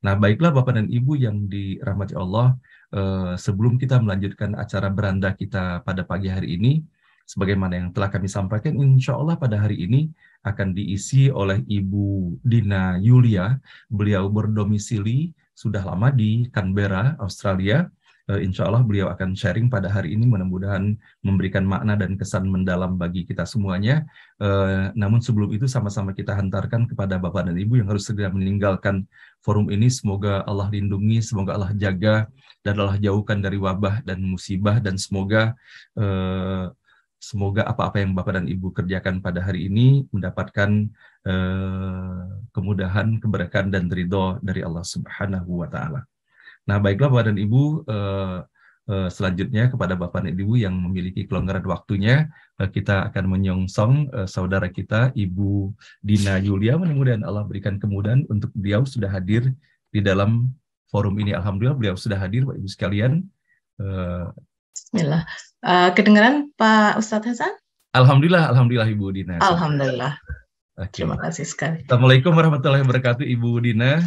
Nah, baiklah Bapak dan Ibu yang dirahmati Allah, sebelum kita melanjutkan acara beranda kita pada pagi hari ini, sebagaimana yang telah kami sampaikan, insya Allah pada hari ini akan diisi oleh Ibu Dina Yulia. Beliau berdomisili sudah lama di Canberra, Australia. Insya Allah beliau akan sharing pada hari ini, mudah-mudahan memberikan makna dan kesan mendalam bagi kita semuanya. Namun sebelum itu sama-sama kita hantarkan kepada Bapak dan Ibu yang harus segera meninggalkan forum ini. Semoga Allah lindungi, semoga Allah jaga, dan Allah jauhkan dari wabah dan musibah, dan semoga apa-apa yang Bapak dan Ibu kerjakan pada hari ini mendapatkan kemudahan, keberkahan, dan ridho dari Allah Subhanahu wa Ta'ala. Nah, baiklah Bapak dan Ibu, selanjutnya kepada Bapak dan Ibu yang memiliki kelonggaran waktunya, kita akan menyongsong saudara kita Ibu Dina Yulia. Mudah-mudahan Allah berikan kemudahan untuk beliau sudah hadir di dalam forum ini. Alhamdulillah beliau sudah hadir, Bapak Ibu sekalian. Bismillah. Kedengaran Pak Ustadz Hasan? Alhamdulillah Ibu Dina. Alhamdulillah. Oke. Terima kasih sekali. Assalamualaikum warahmatullahi wabarakatuh Ibu Dina.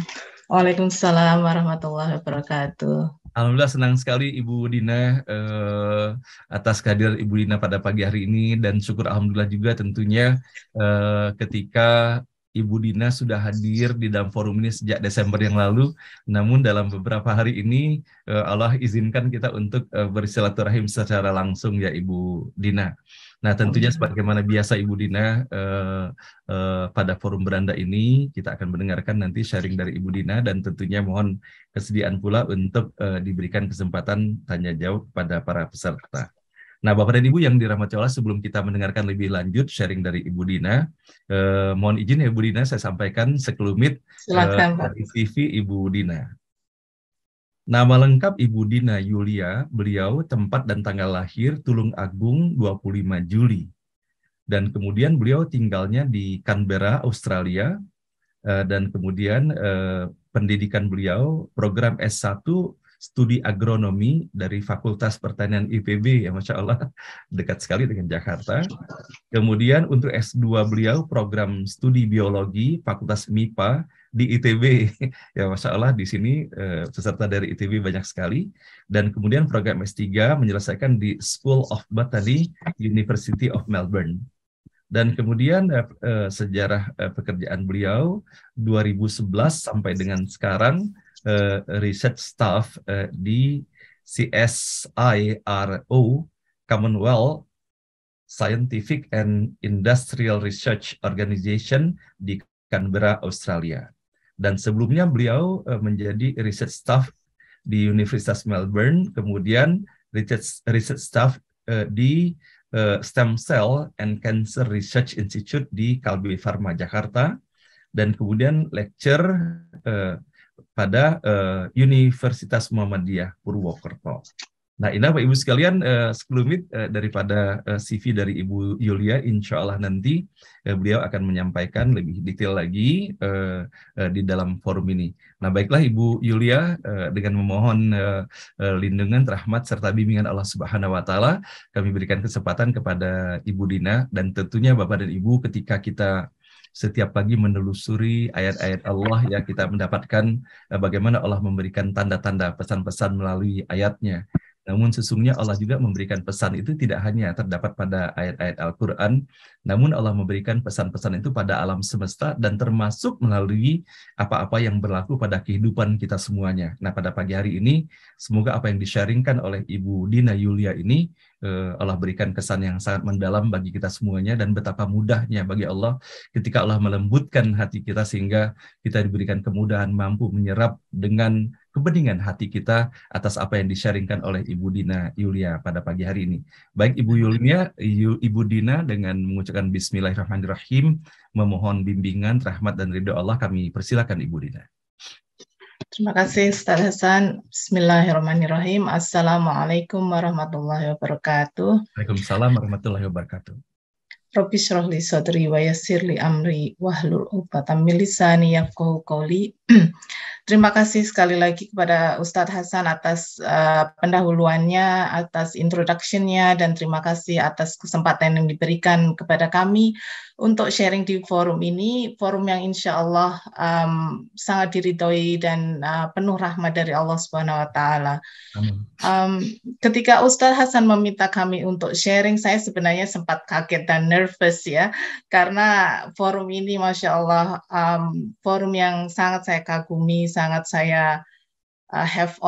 Waalaikumsalam warahmatullahi wabarakatuh. Alhamdulillah senang sekali Ibu Dina atas kehadiran Ibu Dina pada pagi hari ini, dan syukur Alhamdulillah juga tentunya ketika Ibu Dina sudah hadir di dalam forum ini sejak Desember yang lalu, namun dalam beberapa hari ini Allah izinkan kita untuk bersilaturahim secara langsung ya Ibu Dina. Nah tentunya sebagaimana biasa Ibu Dina pada forum beranda ini kita akan mendengarkan nanti sharing dari Ibu Dina, dan tentunya mohon kesediaan pula untuk diberikan kesempatan tanya jawab kepada para peserta. Nah Bapak dan Ibu yang dirahmati Allah, sebelum kita mendengarkan lebih lanjut sharing dari Ibu Dina, mohon izin ya Ibu Dina saya sampaikan sekelumit dari CV Ibu Dina. Nama lengkap Ibu Dina Yulia, beliau tempat dan tanggal lahir Tulung Agung 25 Juli. Dan kemudian beliau tinggalnya di Canberra, Australia. Dan kemudian pendidikan beliau program S1 Studi Agronomi dari Fakultas Pertanian IPB, ya Masya Allah, dekat sekali dengan Jakarta. Kemudian untuk S2 beliau program Studi Biologi Fakultas MIPA di ITB, ya Masya Allah di sini peserta dari ITB banyak sekali. Dan kemudian program S3 menyelesaikan di School of Botany University of Melbourne. Dan kemudian sejarah pekerjaan beliau 2011 sampai dengan sekarang research staff di CSIRO, Commonwealth Scientific and Industrial Research Organization di Canberra, Australia. Dan sebelumnya beliau menjadi research staff di Universitas Melbourne, kemudian research staff di Stem Cell and Cancer Research Institute di Kalbe Pharma, Jakarta, dan kemudian lecture pada Universitas Muhammadiyah Purwokerto. Nah, ini Bapak Ibu sekalian sekelumit daripada CV dari Ibu Yulia. Insya Allah nanti beliau akan menyampaikan lebih detail lagi di dalam forum ini. Nah, baiklah Ibu Yulia, dengan memohon lindungan, rahmat, serta bimbingan Allah Subhanahu wa Ta'ala, kami berikan kesempatan kepada Ibu Dina, dan tentunya Bapak dan Ibu ketika kita setiap pagi menelusuri ayat-ayat Allah, ya kita mendapatkan bagaimana Allah memberikan tanda-tanda pesan-pesan melalui ayatnya. Namun sesungguhnya Allah juga memberikan pesan itu tidak hanya terdapat pada ayat-ayat Al-Quran, namun Allah memberikan pesan-pesan itu pada alam semesta dan termasuk melalui apa-apa yang berlaku pada kehidupan kita semuanya. Nah pada pagi hari ini, semoga apa yang di-sharingkan oleh Ibu Dina Yulia ini, Allah berikan kesan yang sangat mendalam bagi kita semuanya, dan betapa mudahnya bagi Allah ketika Allah melembutkan hati kita sehingga kita diberikan kemudahan mampu menyerap dengan kebeningan hati kita atas apa yang di-sharingkan oleh Ibu Dina Yulia pada pagi hari ini. Baik Ibu Yulia, Ibu Dina dengan mengucapkan Bismillahirrahmanirrahim, memohon bimbingan, rahmat dan ridho Allah, kami persilakan Ibu Dina. Terima kasih Ustaz Hasan. Bismillahirrahmanirrahim. Assalamualaikum warahmatullahi wabarakatuh. Waalaikumsalam warahmatullahi wabarakatuh. Rabbi shrah li sadri wa yassir li amri wahlul 'uqdatam min lisani yafqahu qawli. Terima kasih sekali lagi kepada Ustadz Hasan atas pendahuluannya, atas introduction-nya, dan terima kasih atas kesempatan yang diberikan kepada kami untuk sharing di forum ini, forum yang insya Allah sangat diridhoi dan penuh rahmat dari Allah Subhanahu Wa Taala. Ketika Ustadz Hasan meminta kami untuk sharing, saya sebenarnya sempat kaget dan nervous ya, karena forum ini Masya Allah forum yang sangat saya kagumi, sangat saya have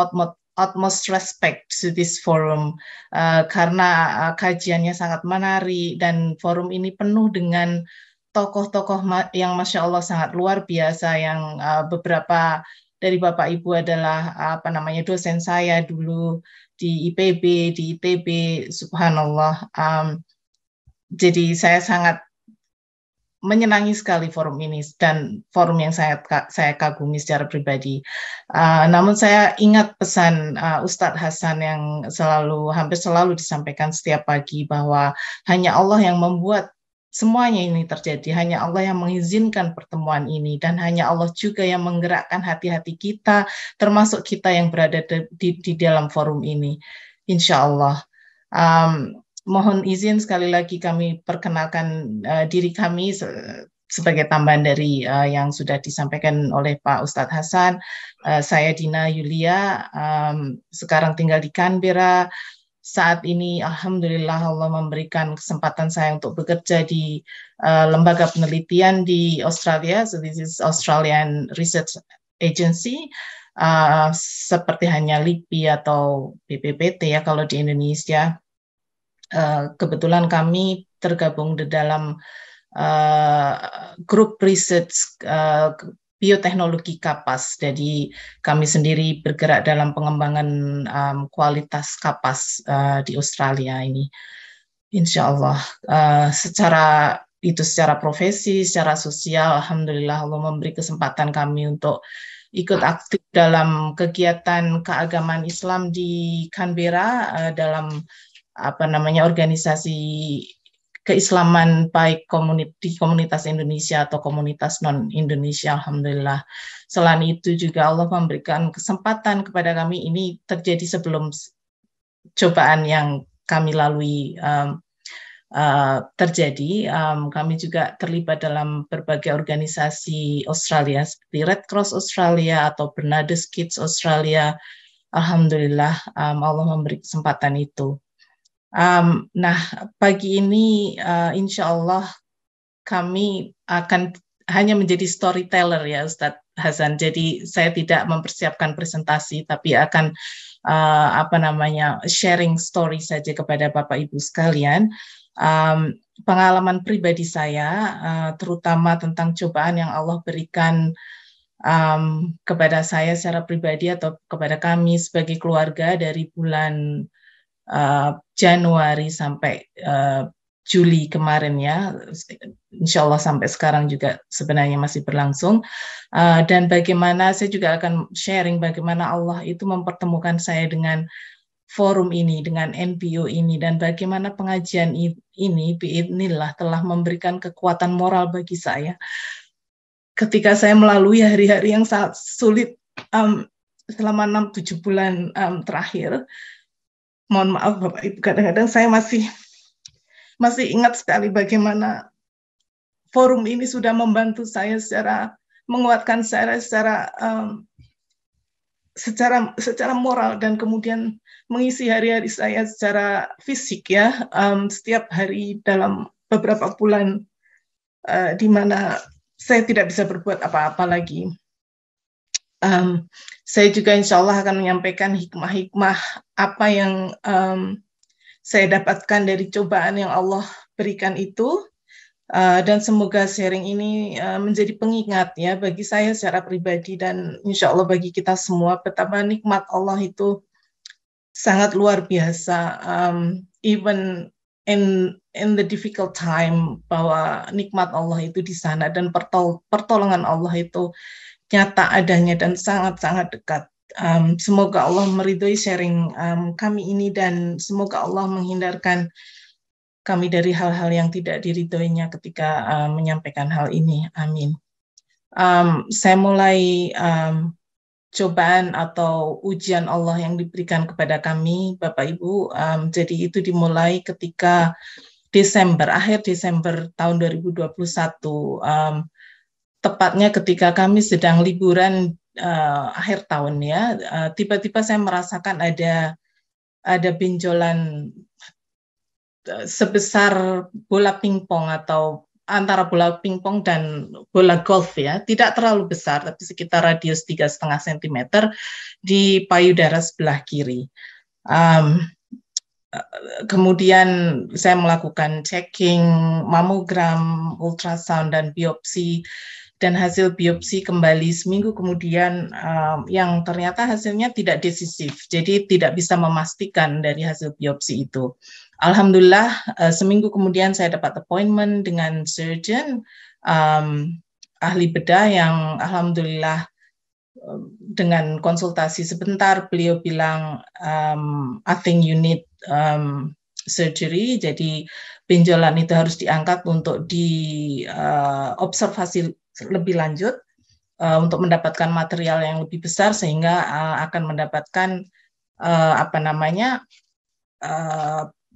utmost respect to this forum, karena kajiannya sangat menarik dan forum ini penuh dengan tokoh-tokoh yang Masya Allah sangat luar biasa, yang beberapa dari Bapak Ibu adalah dosen saya dulu di IPB, di ITB, subhanallah. Jadi saya sangat menyenangi sekali forum ini dan forum yang saya kagumi secara pribadi. Namun saya ingat pesan Ustadz Hasan yang hampir selalu disampaikan setiap pagi, bahwa hanya Allah yang membuat semuanya ini terjadi, hanya Allah yang mengizinkan pertemuan ini, dan hanya Allah juga yang menggerakkan hati-hati kita, termasuk kita yang berada di dalam forum ini, insya Allah. Mohon izin sekali lagi kami perkenalkan diri kami sebagai tambahan dari yang sudah disampaikan oleh Pak Ustadz Hasan. Saya Dina Yulia, sekarang tinggal di Canberra. Saat ini alhamdulillah Allah memberikan kesempatan saya untuk bekerja di lembaga penelitian di Australia. So this is Australian Research Agency, seperti hanya LIPI atau BPPT ya kalau di Indonesia. Kebetulan kami tergabung di dalam grup research bioteknologi kapas. Jadi kami sendiri bergerak dalam pengembangan kualitas kapas di Australia ini. Insya Allah secara profesi, secara sosial, alhamdulillah Allah memberi kesempatan kami untuk ikut aktif dalam kegiatan keagamaan Islam di Canberra, dalam organisasi keislaman baik di komunitas Indonesia atau komunitas non-Indonesia, alhamdulillah. Selain itu juga Allah memberikan kesempatan kepada kami, ini terjadi sebelum cobaan yang kami lalui terjadi. Kami juga terlibat dalam berbagai organisasi Australia seperti Red Cross Australia atau Bernadette Kids Australia. Alhamdulillah Allah memberi kesempatan itu. Nah, pagi ini insya Allah kami akan hanya menjadi storyteller ya Ustadz Hasan. Jadi saya tidak mempersiapkan presentasi, tapi akan sharing story saja kepada Bapak Ibu sekalian. Pengalaman pribadi saya, terutama tentang cobaan yang Allah berikan kepada saya secara pribadi atau kepada kami sebagai keluarga dari bulan Januari sampai Juli kemarin ya, insya Allah sampai sekarang juga sebenarnya masih berlangsung, dan bagaimana saya juga akan sharing bagaimana Allah itu mempertemukan saya dengan forum ini, dengan NPO ini, dan bagaimana pengajian ini biidznillah telah memberikan kekuatan moral bagi saya ketika saya melalui hari-hari yang sangat sulit selama 6-7 bulan terakhir. Mohon maaf Bapak Ibu, kadang-kadang saya masih ingat sekali bagaimana forum ini sudah membantu saya menguatkan saya secara moral, dan kemudian mengisi hari-hari saya secara fisik ya, setiap hari dalam beberapa bulan di mana saya tidak bisa berbuat apa-apa lagi. Saya juga insya Allah akan menyampaikan hikmah-hikmah apa yang saya dapatkan dari cobaan yang Allah berikan itu, dan semoga sharing ini menjadi pengingat ya bagi saya secara pribadi, dan insya Allah bagi kita semua betapa nikmat Allah itu sangat luar biasa, even in the difficult time, bahwa nikmat Allah itu di sana dan pertolongan Allah itu nyata adanya dan sangat-sangat dekat. Semoga Allah meridhoi sharing kami ini, dan semoga Allah menghindarkan kami dari hal-hal yang tidak diridhoinya ketika menyampaikan hal ini. Amin. saya mulai cobaan atau ujian Allah yang diberikan kepada kami, Bapak Ibu. Jadi itu dimulai ketika akhir Desember tahun 2021, tepatnya ketika kami sedang liburan akhir tahun ya, tiba-tiba saya merasakan ada benjolan sebesar bola pingpong atau antara bola pingpong dan bola golf ya, tidak terlalu besar tapi sekitar radius 3,5 cm di payudara sebelah kiri. Kemudian saya melakukan checking, mamogram, ultrasound dan biopsi, dan hasil biopsi kembali seminggu kemudian yang ternyata hasilnya tidak desisif, jadi tidak bisa memastikan dari hasil biopsi itu. Alhamdulillah seminggu kemudian saya dapat appointment dengan surgeon ahli bedah yang alhamdulillah dengan konsultasi sebentar beliau bilang I think you need surgery, jadi benjolan itu harus diangkat untuk diobservasi lebih lanjut untuk mendapatkan material yang lebih besar sehingga akan mendapatkan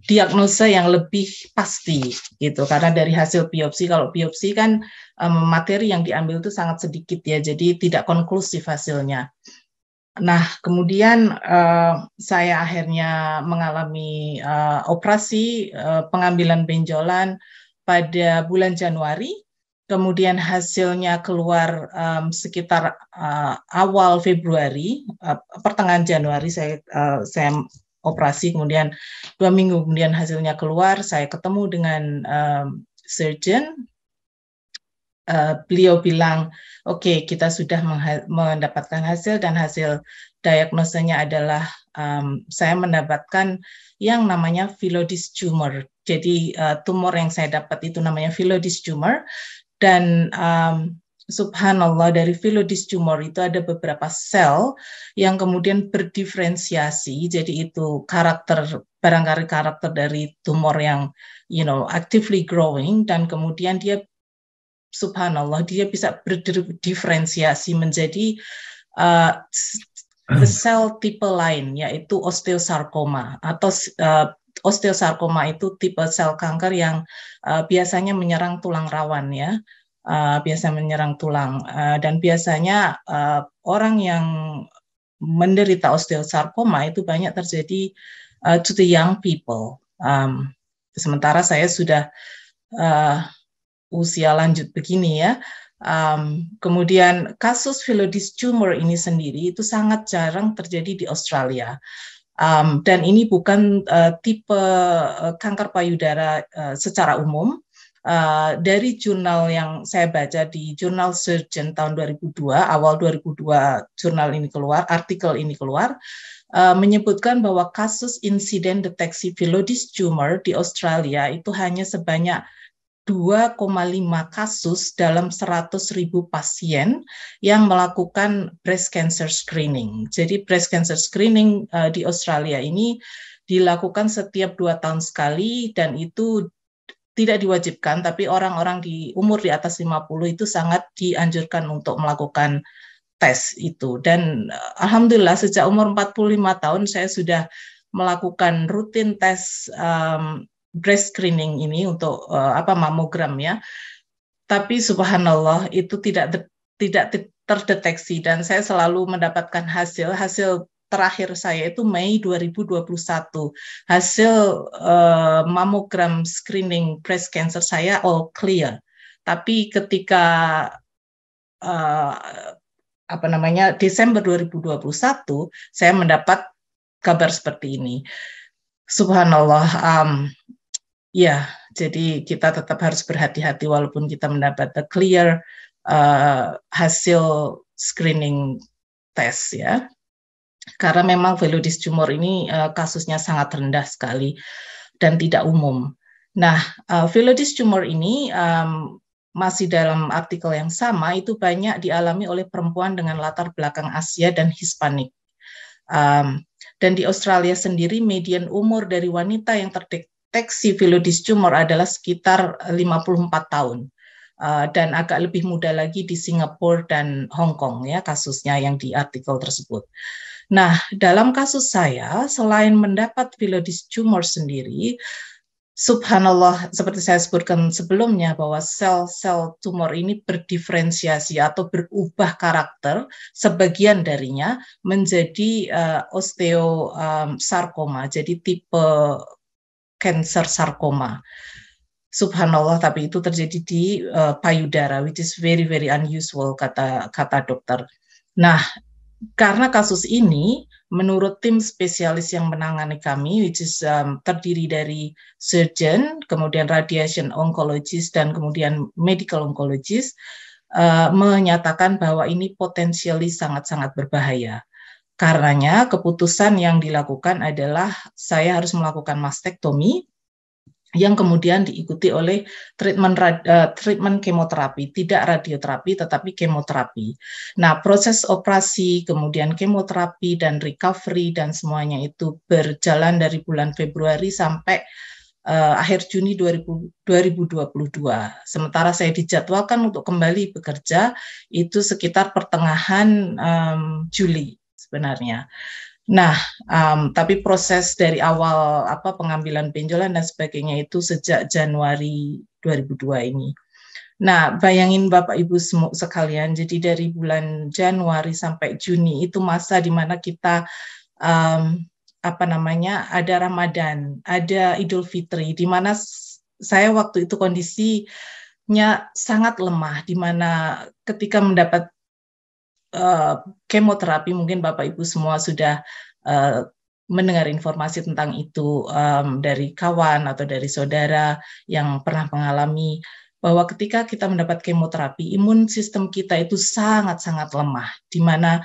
diagnosa yang lebih pasti gitu, karena dari hasil biopsi, kalau biopsi kan materi yang diambil itu sangat sedikit ya, jadi tidak konklusif hasilnya. Nah, kemudian saya akhirnya mengalami operasi pengambilan benjolan pada bulan Januari, kemudian hasilnya keluar sekitar awal Februari, pertengahan Januari saya operasi, kemudian 2 minggu kemudian hasilnya keluar, saya ketemu dengan surgeon. Beliau bilang, oke, kita sudah mendapatkan hasil dan hasil diagnosanya adalah saya mendapatkan yang namanya phyllodes tumor. Jadi tumor yang saya dapat itu namanya phyllodes tumor, dan subhanallah dari phyllodes tumor itu ada beberapa sel yang kemudian berdiferensiasi. Jadi itu barangkali karakter dari tumor yang actively growing, dan kemudian dia subhanallah dia bisa berdiferensiasi menjadi sel tipe lain, yaitu osteosarkoma atau osteosarkoma itu tipe sel kanker yang biasanya menyerang tulang rawan ya. Biasa menyerang tulang, dan biasanya orang yang menderita osteosarkoma itu banyak terjadi to the young people. Sementara saya sudah usia lanjut begini ya. Kemudian kasus phyllodes tumor ini sendiri itu sangat jarang terjadi di Australia. Dan ini bukan tipe kanker payudara secara umum. Dari jurnal yang saya baca di Jurnal Surgeon tahun 2002, awal 2002 jurnal ini keluar, artikel ini keluar, menyebutkan bahwa kasus insiden deteksi phyllodes tumor di Australia itu hanya sebanyak 2,5 kasus dalam 100.000 pasien yang melakukan breast cancer screening. Jadi breast cancer screening di Australia ini dilakukan setiap 2 tahun sekali, dan itu tidak diwajibkan, tapi orang-orang di umur di atas 50 itu sangat dianjurkan untuk melakukan tes itu. Dan alhamdulillah sejak umur 45 tahun saya sudah melakukan rutin tes breast screening ini untuk mamogram ya. Tapi subhanallah itu tidak terdeteksi, dan saya selalu mendapatkan hasil terakhir saya itu Mei 2021. Hasil mamogram screening breast cancer saya all clear. Tapi ketika Desember 2021 saya mendapat kabar seperti ini. Subhanallah, ya, jadi kita tetap harus berhati-hati walaupun kita mendapat clear hasil screening test ya. Karena memang phyllodes tumor ini kasusnya sangat rendah sekali dan tidak umum. Nah, phyllodes tumor ini masih dalam artikel yang sama, itu banyak dialami oleh perempuan dengan latar belakang Asia dan Hispanik. Dan di Australia sendiri, median umur dari wanita yang terdeteksi phyllodes tumor adalah sekitar 54 tahun. dan agak lebih mudah lagi di Singapura dan Hong Kong ya kasusnya yang di artikel tersebut. Nah, dalam kasus saya, selain mendapat Phyllodes tumor sendiri, subhanallah, seperti saya sebutkan sebelumnya bahwa sel-sel tumor ini berdiferensiasi atau berubah karakter, sebagian darinya menjadi osteosarkoma, jadi tipe cancer sarkoma. Subhanallah, tapi itu terjadi di payudara, which is very very unusual kata dokter. Nah, karena kasus ini, menurut tim spesialis yang menangani kami, which is terdiri dari surgeon, kemudian radiation oncologist, dan kemudian medical oncologist, menyatakan bahwa ini potensially sangat-sangat berbahaya. Karenanya keputusan yang dilakukan adalah saya harus melakukan mastektomi, yang kemudian diikuti oleh treatment kemoterapi, tidak radioterapi tetapi kemoterapi. Nah, proses operasi, kemudian kemoterapi dan recovery dan semuanya itu berjalan dari bulan Februari sampai akhir Juni 2022. Sementara saya dijadwalkan untuk kembali bekerja itu sekitar pertengahan Juli sebenarnya. Nah, tapi proses dari awal pengambilan benjolan dan sebagainya itu sejak Januari 2002 ini. Nah, bayangin Bapak Ibu sekalian, jadi dari bulan Januari sampai Juni itu masa di mana kita ada Ramadan, ada Idul Fitri, di mana saya waktu itu kondisinya sangat lemah, di mana ketika mendapat kemoterapi, mungkin Bapak Ibu semua sudah mendengar informasi tentang itu dari kawan atau dari saudara yang pernah mengalami, bahwa ketika kita mendapat kemoterapi, imun sistem kita itu sangat-sangat lemah, di mana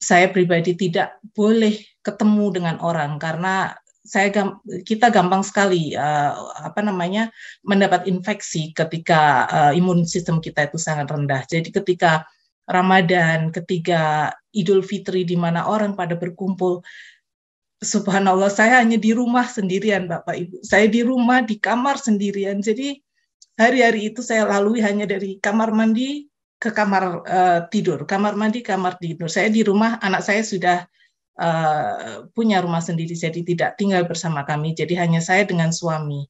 saya pribadi tidak boleh ketemu dengan orang karena kita gampang sekali mendapat infeksi ketika imun sistem kita itu sangat rendah. Jadi ketika Ramadan, ketika Idul Fitri di mana orang pada berkumpul, subhanallah saya hanya di rumah sendirian Bapak Ibu. Saya di rumah di kamar sendirian. Jadi hari-hari itu saya lalui hanya dari kamar mandi ke kamar tidur, kamar mandi, kamar tidur. Saya di rumah, anak saya sudah punya rumah sendiri, jadi tidak tinggal bersama kami. Jadi hanya saya dengan suami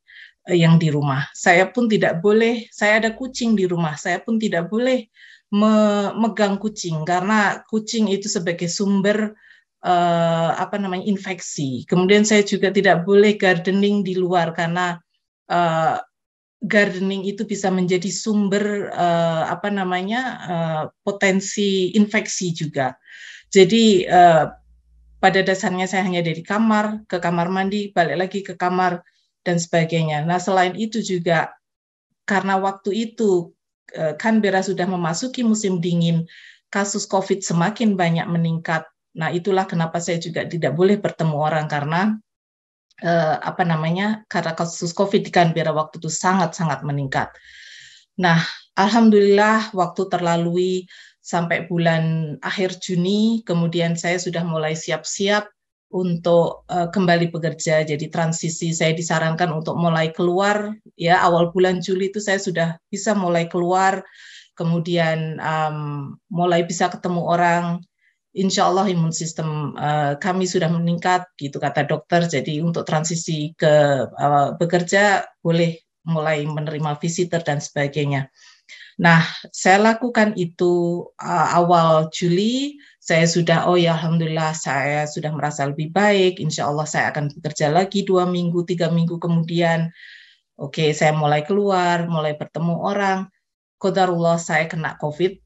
yang di rumah. Saya pun tidak boleh, saya ada kucing di rumah, saya pun tidak boleh memegang kucing karena kucing itu sebagai sumber infeksi. Kemudian saya juga tidak boleh gardening di luar karena gardening itu bisa menjadi sumber potensi infeksi juga. Jadi pada dasarnya saya hanya dari kamar ke kamar mandi, balik lagi ke kamar dan sebagainya. Nah, selain itu juga karena waktu itu Canberra sudah memasuki musim dingin, kasus COVID semakin banyak meningkat. Nah, itulah kenapa saya juga tidak boleh bertemu orang karena karena kasus COVID di Canberra waktu itu sangat-sangat meningkat. Nah, alhamdulillah waktu terlalui sampai bulan akhir Juni, kemudian saya sudah mulai siap-siap untuk kembali bekerja. Jadi transisi saya disarankan untuk mulai keluar, ya awal bulan Juli itu saya sudah bisa mulai keluar, kemudian mulai bisa ketemu orang. Insya Allah imun sistem kami sudah meningkat, gitu kata dokter. Jadi untuk transisi ke bekerja boleh mulai menerima visitor dan sebagainya. Nah, saya lakukan itu awal Juli. Saya sudah, alhamdulillah saya sudah merasa lebih baik. Insya Allah saya akan bekerja lagi 2 minggu, 3 minggu kemudian. Oke, saya mulai keluar, mulai bertemu orang. Qadarullah saya kena COVID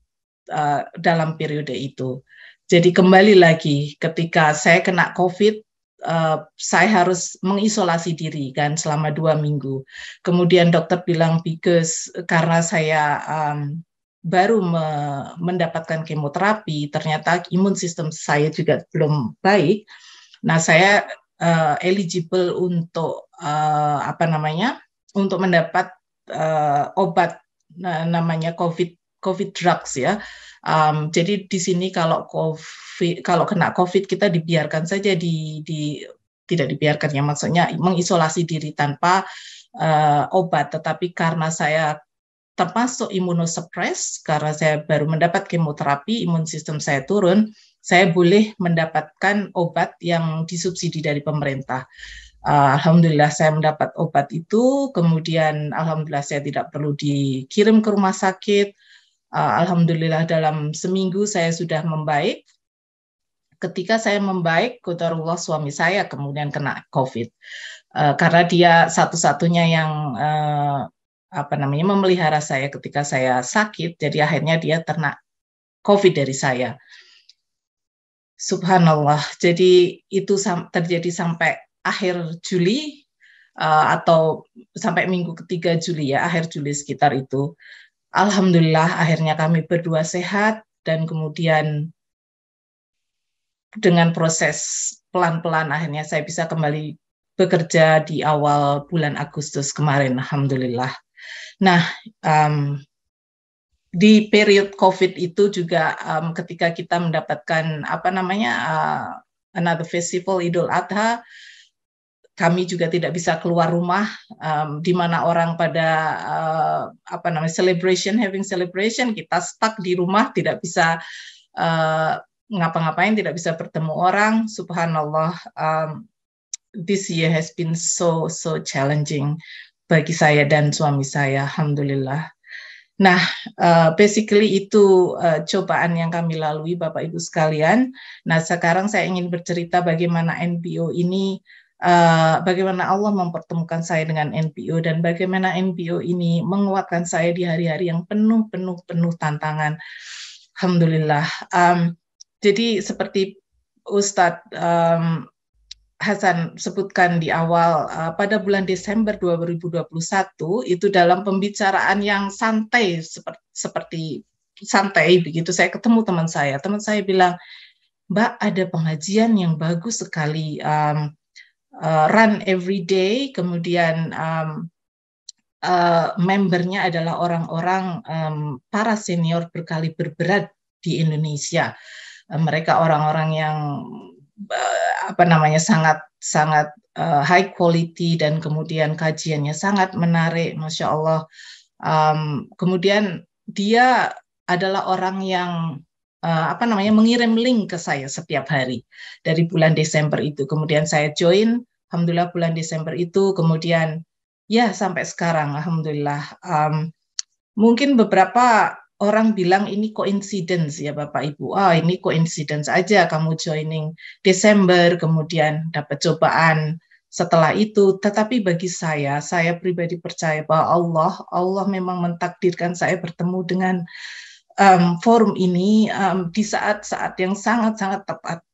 dalam periode itu. Jadi kembali lagi, ketika saya kena COVID, saya harus mengisolasi diri kan selama 2 minggu. Kemudian dokter bilang karena saya baru mendapatkan kemoterapi, ternyata imun sistem saya juga belum baik. Nah, saya eligible untuk untuk mendapat obat namanya COVID drugs ya. Jadi di sini kalau kena COVID kita dibiarkan saja tidak dibiarkan ya, maksudnya mengisolasi diri tanpa obat. Tetapi karena saya termasuk imunosuppress, karena saya baru mendapat kemoterapi, imun sistem saya turun, saya boleh mendapatkan obat yang disubsidi dari pemerintah. Alhamdulillah saya mendapat obat itu, kemudian alhamdulillah saya tidak perlu dikirim ke rumah sakit. Alhamdulillah dalam seminggu saya sudah membaik. Ketika saya membaik, qadarullah suami saya kemudian kena COVID. Karena dia satu-satunya yang memelihara saya ketika saya sakit, jadi akhirnya dia terkena COVID dari saya. Subhanallah, jadi itu terjadi sampai akhir Juli atau sampai minggu ketiga Juli ya, akhir Juli sekitar itu. Alhamdulillah akhirnya kami berdua sehat dan kemudian dengan proses pelan-pelan akhirnya saya bisa kembali bekerja di awal bulan Agustus kemarin, alhamdulillah. Nah, di periode COVID itu juga ketika kita mendapatkan another festival Idul Adha, kami juga tidak bisa keluar rumah, di mana orang pada having celebration, kita stuck di rumah, tidak bisa ngapa-ngapain, tidak bisa bertemu orang. Subhanallah, this year has been so challenging bagi saya dan suami saya, alhamdulillah. Nah, basically itu cobaan yang kami lalui, Bapak Ibu sekalian. Nah, sekarang saya ingin bercerita bagaimana NPO ini, bagaimana Allah mempertemukan saya dengan NPO dan bagaimana NPO ini menguatkan saya di hari-hari yang penuh tantangan. Alhamdulillah. Jadi seperti Ustadz Hasan sebutkan di awal, pada bulan Desember 2021 itu dalam pembicaraan yang santai seperti santai begitu, saya ketemu teman saya bilang, Mbak, ada pengajian yang bagus sekali, run every day, kemudian membernya adalah orang-orang para senior berkaliber berat di Indonesia. Mereka orang-orang yang sangat high quality dan kemudian kajiannya sangat menarik, Masya Allah. Kemudian dia adalah orang yang mengirim link ke saya setiap hari dari bulan Desember itu. Kemudian saya join, alhamdulillah bulan Desember itu, kemudian ya sampai sekarang, alhamdulillah. Mungkin beberapa orang bilang ini coincidence ya Bapak Ibu. Ini coincidence aja kamu joining Desember, kemudian dapat cobaan setelah itu. Tetapi bagi saya pribadi percaya bahwa Allah memang mentakdirkan saya bertemu dengan forum ini di saat-saat yang sangat-sangat tepat.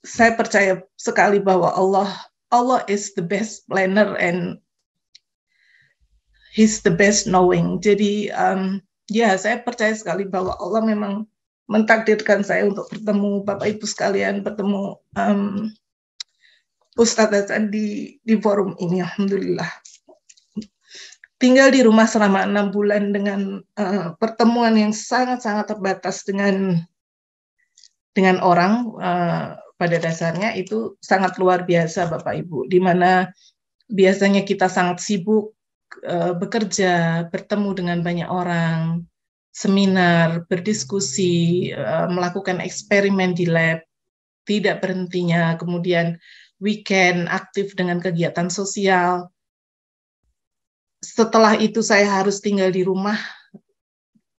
Saya percaya sekali bahwa Allah is the best planner and He's the best knowing. Jadi saya percaya sekali bahwa Allah memang mentakdirkan saya untuk bertemu Bapak Ibu sekalian, bertemu Ustadz Hasan di forum ini, alhamdulillah. Tinggal di rumah selama 6 bulan dengan pertemuan yang sangat-sangat terbatas dengan orang, pada dasarnya itu sangat luar biasa Bapak Ibu, di mana biasanya kita sangat sibuk bekerja, bertemu dengan banyak orang, seminar, berdiskusi, melakukan eksperimen di lab, tidak berhentinya, kemudian weekend aktif dengan kegiatan sosial. Setelah itu saya harus tinggal di rumah,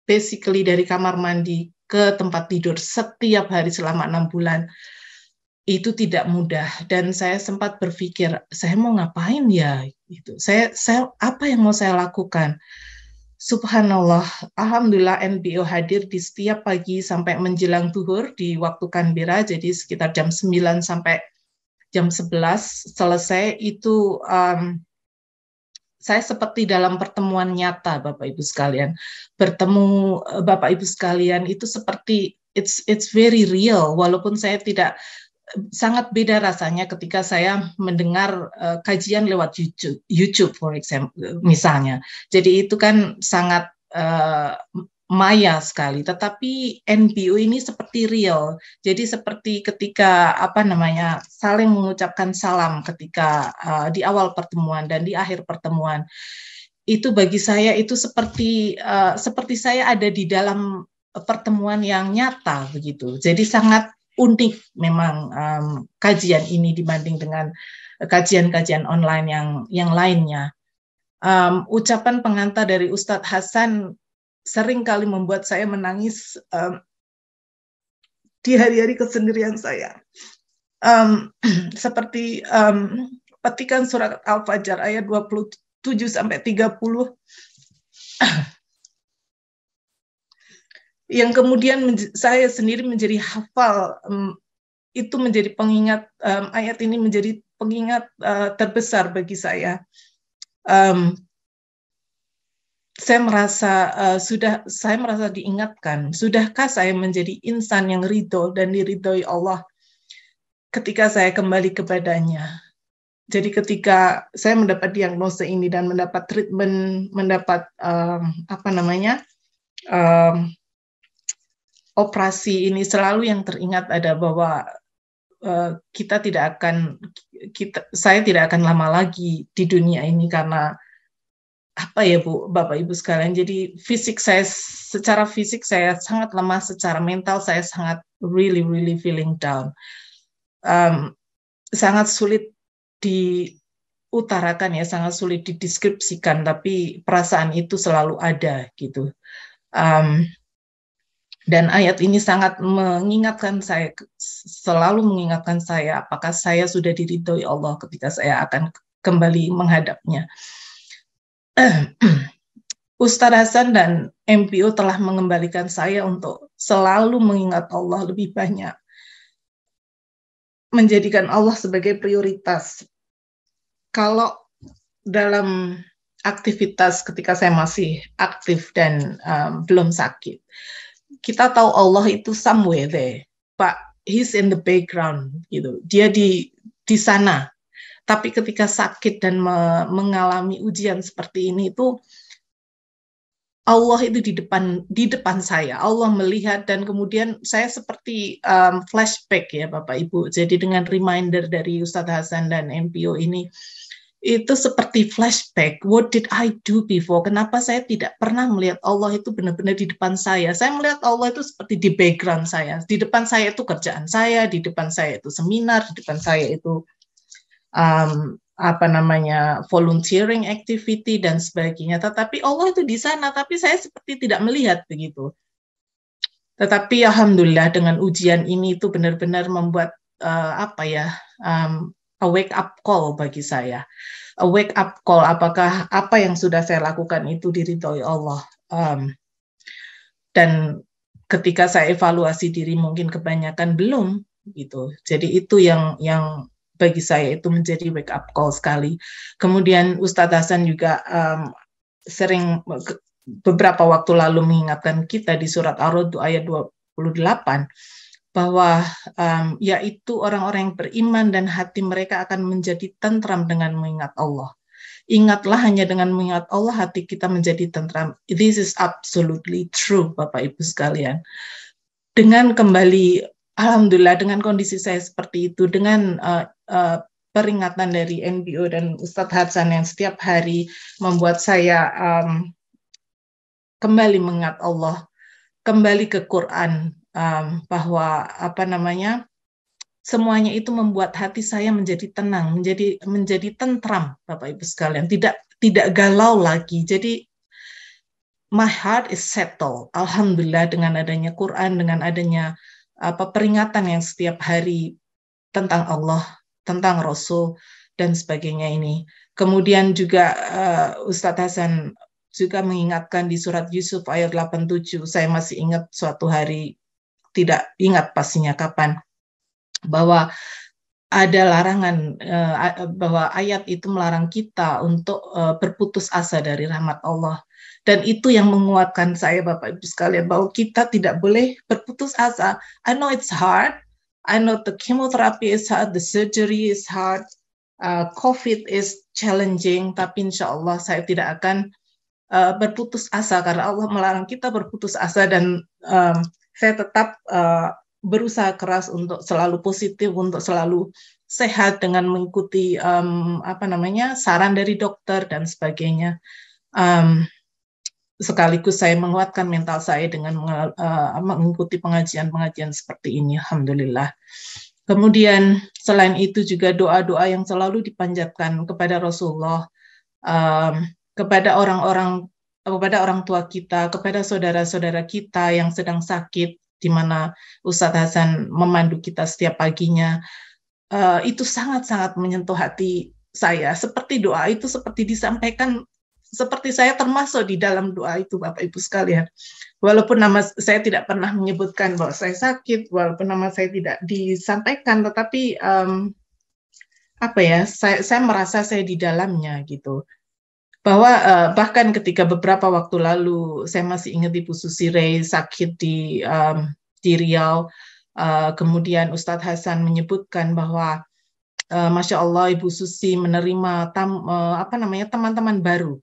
basically dari kamar mandi ke tempat tidur setiap hari selama 6 bulan. Itu tidak mudah dan saya sempat berpikir saya mau ngapain ya gitu. Saya apa yang mau saya lakukan? Subhanallah, alhamdulillah NPO hadir di setiap pagi sampai menjelang zuhur di waktu Canberra, jadi sekitar jam 9 sampai jam 11 selesai itu. Saya seperti dalam pertemuan nyata Bapak Ibu sekalian. Bertemu Bapak Ibu sekalian itu seperti it's very real, walaupun saya tidak, sangat beda rasanya ketika saya mendengar kajian lewat YouTube for example, misalnya. Jadi itu kan sangat maya sekali, tetapi NPO ini seperti real. Jadi seperti ketika saling mengucapkan salam ketika di awal pertemuan dan di akhir pertemuan. itu bagi saya itu seperti saya ada di dalam pertemuan yang nyata begitu. Jadi sangat unik memang kajian ini dibanding dengan kajian-kajian online yang lainnya. Ucapan pengantar dari Ustadz Hasan sering kali membuat saya menangis di hari-hari kesendirian saya. Seperti petikan surat Al-Fajr ayat 27-30 yang kemudian saya sendiri menjadi hafal, itu menjadi pengingat, ayat ini menjadi pengingat terbesar bagi saya. Saya merasa diingatkan, sudahkah saya menjadi insan yang ridho dan diridhoi Allah ketika saya kembali kepadanya. Jadi ketika saya mendapat diagnosa ini dan mendapat treatment, mendapat operasi ini, selalu yang teringat ada bahwa saya tidak akan lama lagi di dunia ini karena apa ya Bu, Bapak Ibu sekalian. Jadi secara fisik saya sangat lemah, secara mental saya sangat really feeling down. Sangat sulit diutarakan ya, sangat sulit dideskripsikan, tapi perasaan itu selalu ada gitu. Dan ayat ini sangat mengingatkan saya, selalu mengingatkan saya apakah saya sudah diridhoi Allah ketika saya akan kembali menghadapnya. Ustadz Hasan dan MPO telah mengembalikan saya untuk selalu mengingat Allah lebih banyak, menjadikan Allah sebagai prioritas. Kalau dalam aktivitas ketika saya masih aktif dan belum sakit, kita tahu Allah itu somewhere there, but He's in the background, gitu. Dia di sana. Tapi ketika sakit dan mengalami ujian seperti ini, itu Allah itu di depan saya. Allah melihat, dan kemudian saya seperti flashback ya Bapak Ibu. Jadi dengan reminder dari Ustadz Hasan dan MPO ini, itu seperti flashback. What did I do before? Kenapa saya tidak pernah melihat Allah itu benar-benar di depan saya? Saya melihat Allah itu seperti di background saya. Di depan saya itu kerjaan saya, di depan saya itu seminar, di depan saya itu volunteering activity dan sebagainya. Tetapi Allah itu di sana, tapi saya seperti tidak melihat begitu. Tetapi alhamdulillah dengan ujian ini itu benar-benar membuat a wake up call bagi saya. A wake up call, apakah apa yang sudah saya lakukan itu diridhoi Allah. Dan ketika saya evaluasi diri mungkin kebanyakan belum gitu. Jadi itu yang bagi saya itu menjadi wake up call sekali. Kemudian Ustadz Hasan juga sering beberapa waktu lalu mengingatkan kita di surat Ar-Ra'd ayat 28 bahwa yaitu orang-orang yang beriman dan hati mereka akan menjadi tentram dengan mengingat Allah. Ingatlah, hanya dengan mengingat Allah hati kita menjadi tentram. This is absolutely true, Bapak Ibu sekalian. Dengan kembali, alhamdulillah dengan kondisi saya seperti itu, dengan peringatan dari NBO dan Ustadz Hasan yang setiap hari membuat saya kembali mengingat Allah, kembali ke Quran, bahwa semuanya itu membuat hati saya menjadi tenang, menjadi tentram, Bapak Ibu sekalian, tidak galau lagi. Jadi my heart is settled. Alhamdulillah dengan adanya Quran, dengan adanya peringatan yang setiap hari tentang Allah, tentang Rasul dan sebagainya ini. Kemudian juga Ustadz Hasan juga mengingatkan di surat Yusuf ayat 87, saya masih ingat suatu hari, tidak ingat pastinya kapan, bahwa ada larangan, bahwa ayat itu melarang kita untuk berputus asa dari rahmat Allah. Dan itu yang menguatkan saya, Bapak Ibu sekalian, bahwa kita tidak boleh berputus asa. I know it's hard, I know the chemotherapy is hard, the surgery is hard, COVID is challenging, tapi insya Allah saya tidak akan berputus asa karena Allah melarang kita berputus asa, dan saya tetap berusaha keras untuk selalu positif, untuk selalu sehat dengan mengikuti saran dari dokter dan sebagainya. Sekaligus saya menguatkan mental saya dengan mengikuti pengajian-pengajian seperti ini, alhamdulillah. Kemudian selain itu juga doa-doa yang selalu dipanjatkan kepada Rasulullah, kepada orang tua kita, kepada saudara-saudara kita yang sedang sakit, di mana Ustadz Hasan memandu kita setiap paginya, itu sangat-sangat menyentuh hati saya. Seperti doa itu seperti disampaikan, seperti saya termasuk di dalam doa itu, Bapak Ibu sekalian. Walaupun nama saya tidak pernah menyebutkan bahwa saya sakit, walaupun nama saya tidak disampaikan, tetapi saya merasa saya di dalamnya gitu. Bahwa bahkan ketika beberapa waktu lalu, saya masih ingat Ibu Susi Rey sakit di Riau, kemudian Ustadz Hasan menyebutkan bahwa Masya Allah Ibu Susi menerima teman-teman baru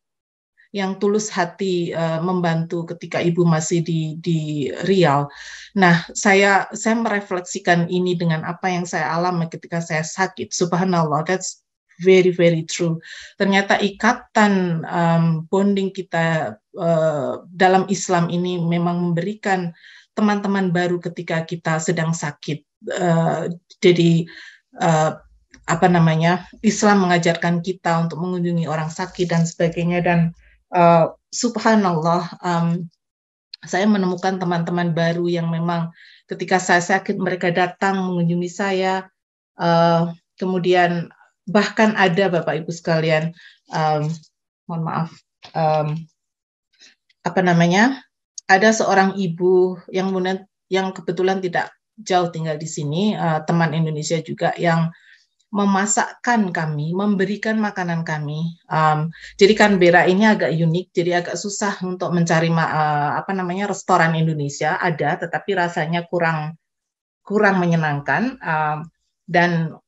yang tulus hati membantu ketika Ibu masih di Riau. Nah, saya merefleksikan ini dengan apa yang saya alami ketika saya sakit. Subhanallah, that's very very true. Ternyata ikatan bonding kita dalam Islam ini memang memberikan teman-teman baru ketika kita sedang sakit. Jadi Islam mengajarkan kita untuk mengunjungi orang sakit dan sebagainya, dan subhanallah, saya menemukan teman-teman baru yang memang ketika saya sakit mereka datang mengunjungi saya. Kemudian bahkan ada Bapak Ibu sekalian, mohon maaf, ada seorang ibu yang kebetulan tidak jauh tinggal di sini, teman Indonesia juga, yang memasakkan kami, memberikan makanan kami. Jadi Canberra ini agak unik, jadi agak susah untuk mencari restoran Indonesia. Ada, tetapi rasanya kurang menyenangkan. Dan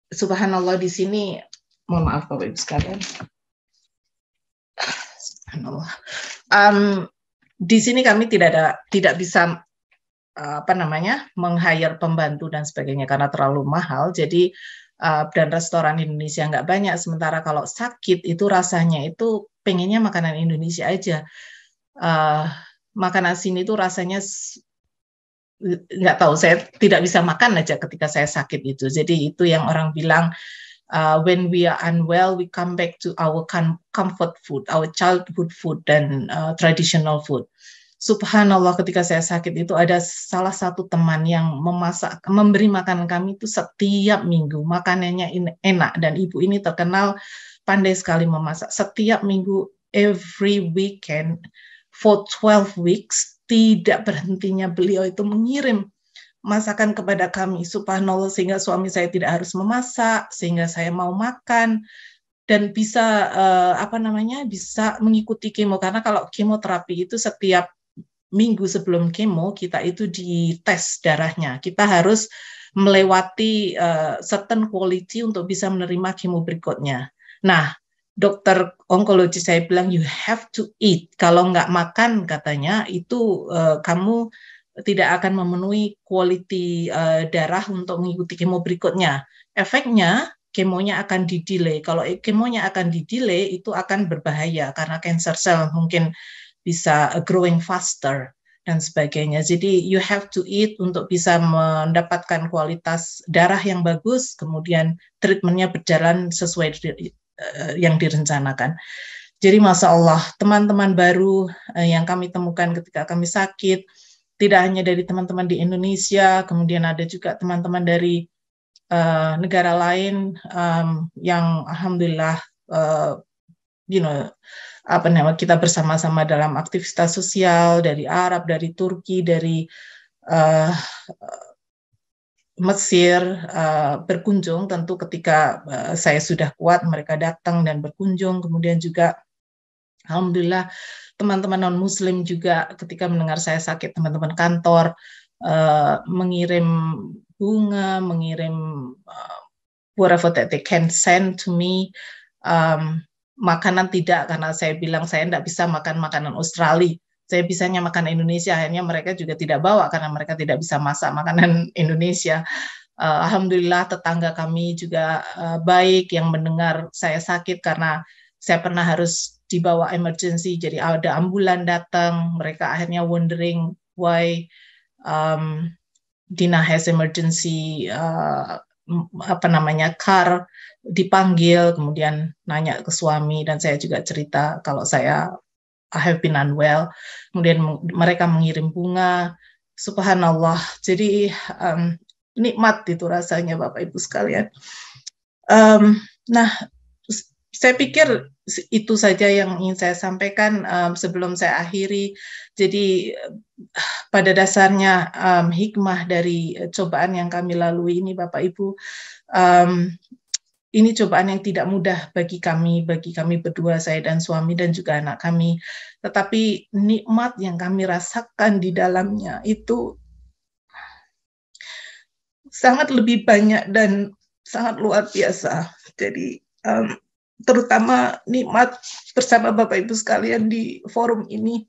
subhanallah di sini, mohon maaf Bapak Ibu sekalian. Subhanallah. Di sini kami tidak bisa meng-hire pembantu dan sebagainya karena terlalu mahal. Jadi dan restoran Indonesia nggak banyak. Sementara kalau sakit itu rasanya itu pengennya makanan Indonesia aja. Makanan sini itu rasanya nggak tahu, saya tidak bisa makan aja ketika saya sakit itu. Jadi itu yang orang bilang, when we are unwell, we come back to our comfort food, our childhood food dan traditional food. Subhanallah, ketika saya sakit itu ada salah satu teman yang memberi makanan kami itu setiap minggu. Makanannya enak dan ibu ini terkenal pandai sekali memasak. Setiap minggu, every weekend, for 12 weeks, tidak berhentinya beliau itu mengirim masakan kepada kami. Subhanallah, sehingga suami saya tidak harus memasak, sehingga saya mau makan dan bisa bisa mengikuti kemo. Karena kalau kemoterapi itu setiap minggu sebelum kemo kita itu dites darahnya. Kita harus melewati certain quality untuk bisa menerima kemo berikutnya. Nah, dokter onkologi saya bilang you have to eat. Kalau nggak makan katanya itu kamu tidak akan memenuhi quality darah untuk mengikuti kemo berikutnya. Efeknya kemonya akan di-delay. Kalau kemonya akan di-delay itu akan berbahaya karena cancer cell mungkin bisa growing faster dan sebagainya. Jadi you have to eat untuk bisa mendapatkan kualitas darah yang bagus, kemudian treatmentnya berjalan sesuai yang direncanakan. Jadi Masya Allah, teman-teman baru yang kami temukan ketika kami sakit, tidak hanya dari teman-teman di Indonesia, kemudian ada juga teman-teman dari negara lain yang alhamdulillah kita bersama-sama dalam aktivitas sosial, dari Arab, dari Turki, dari Mesir, berkunjung. Tentu ketika saya sudah kuat, mereka datang dan berkunjung. Kemudian juga alhamdulillah teman-teman non-muslim juga ketika mendengar saya sakit, teman-teman kantor mengirim bunga, mengirim whatever that they can send to me. Makanan tidak, karena saya bilang saya tidak bisa makan makanan Australia. Saya bisanya makan Indonesia, akhirnya mereka juga tidak bawa karena mereka tidak bisa masak makanan Indonesia. Alhamdulillah tetangga kami juga baik yang mendengar saya sakit, karena Saya pernah harus dibawa emergency, jadi ada ambulan datang, mereka akhirnya wondering why Dina has emergency car, dipanggil, kemudian nanya ke suami, dan saya juga cerita kalau saya I have been unwell, kemudian mereka mengirim bunga, subhanallah, jadi nikmat itu rasanya Bapak Ibu sekalian. Nah, saya pikir itu saja yang ingin saya sampaikan sebelum saya akhiri. Jadi pada dasarnya hikmah dari cobaan yang kami lalui ini Bapak Ibu, ini cobaan yang tidak mudah bagi kami berdua, saya dan suami dan juga anak kami. Tetapi nikmat yang kami rasakan di dalamnya itu sangat lebih banyak dan sangat luar biasa. Jadi terutama nikmat bersama Bapak Ibu sekalian di forum ini.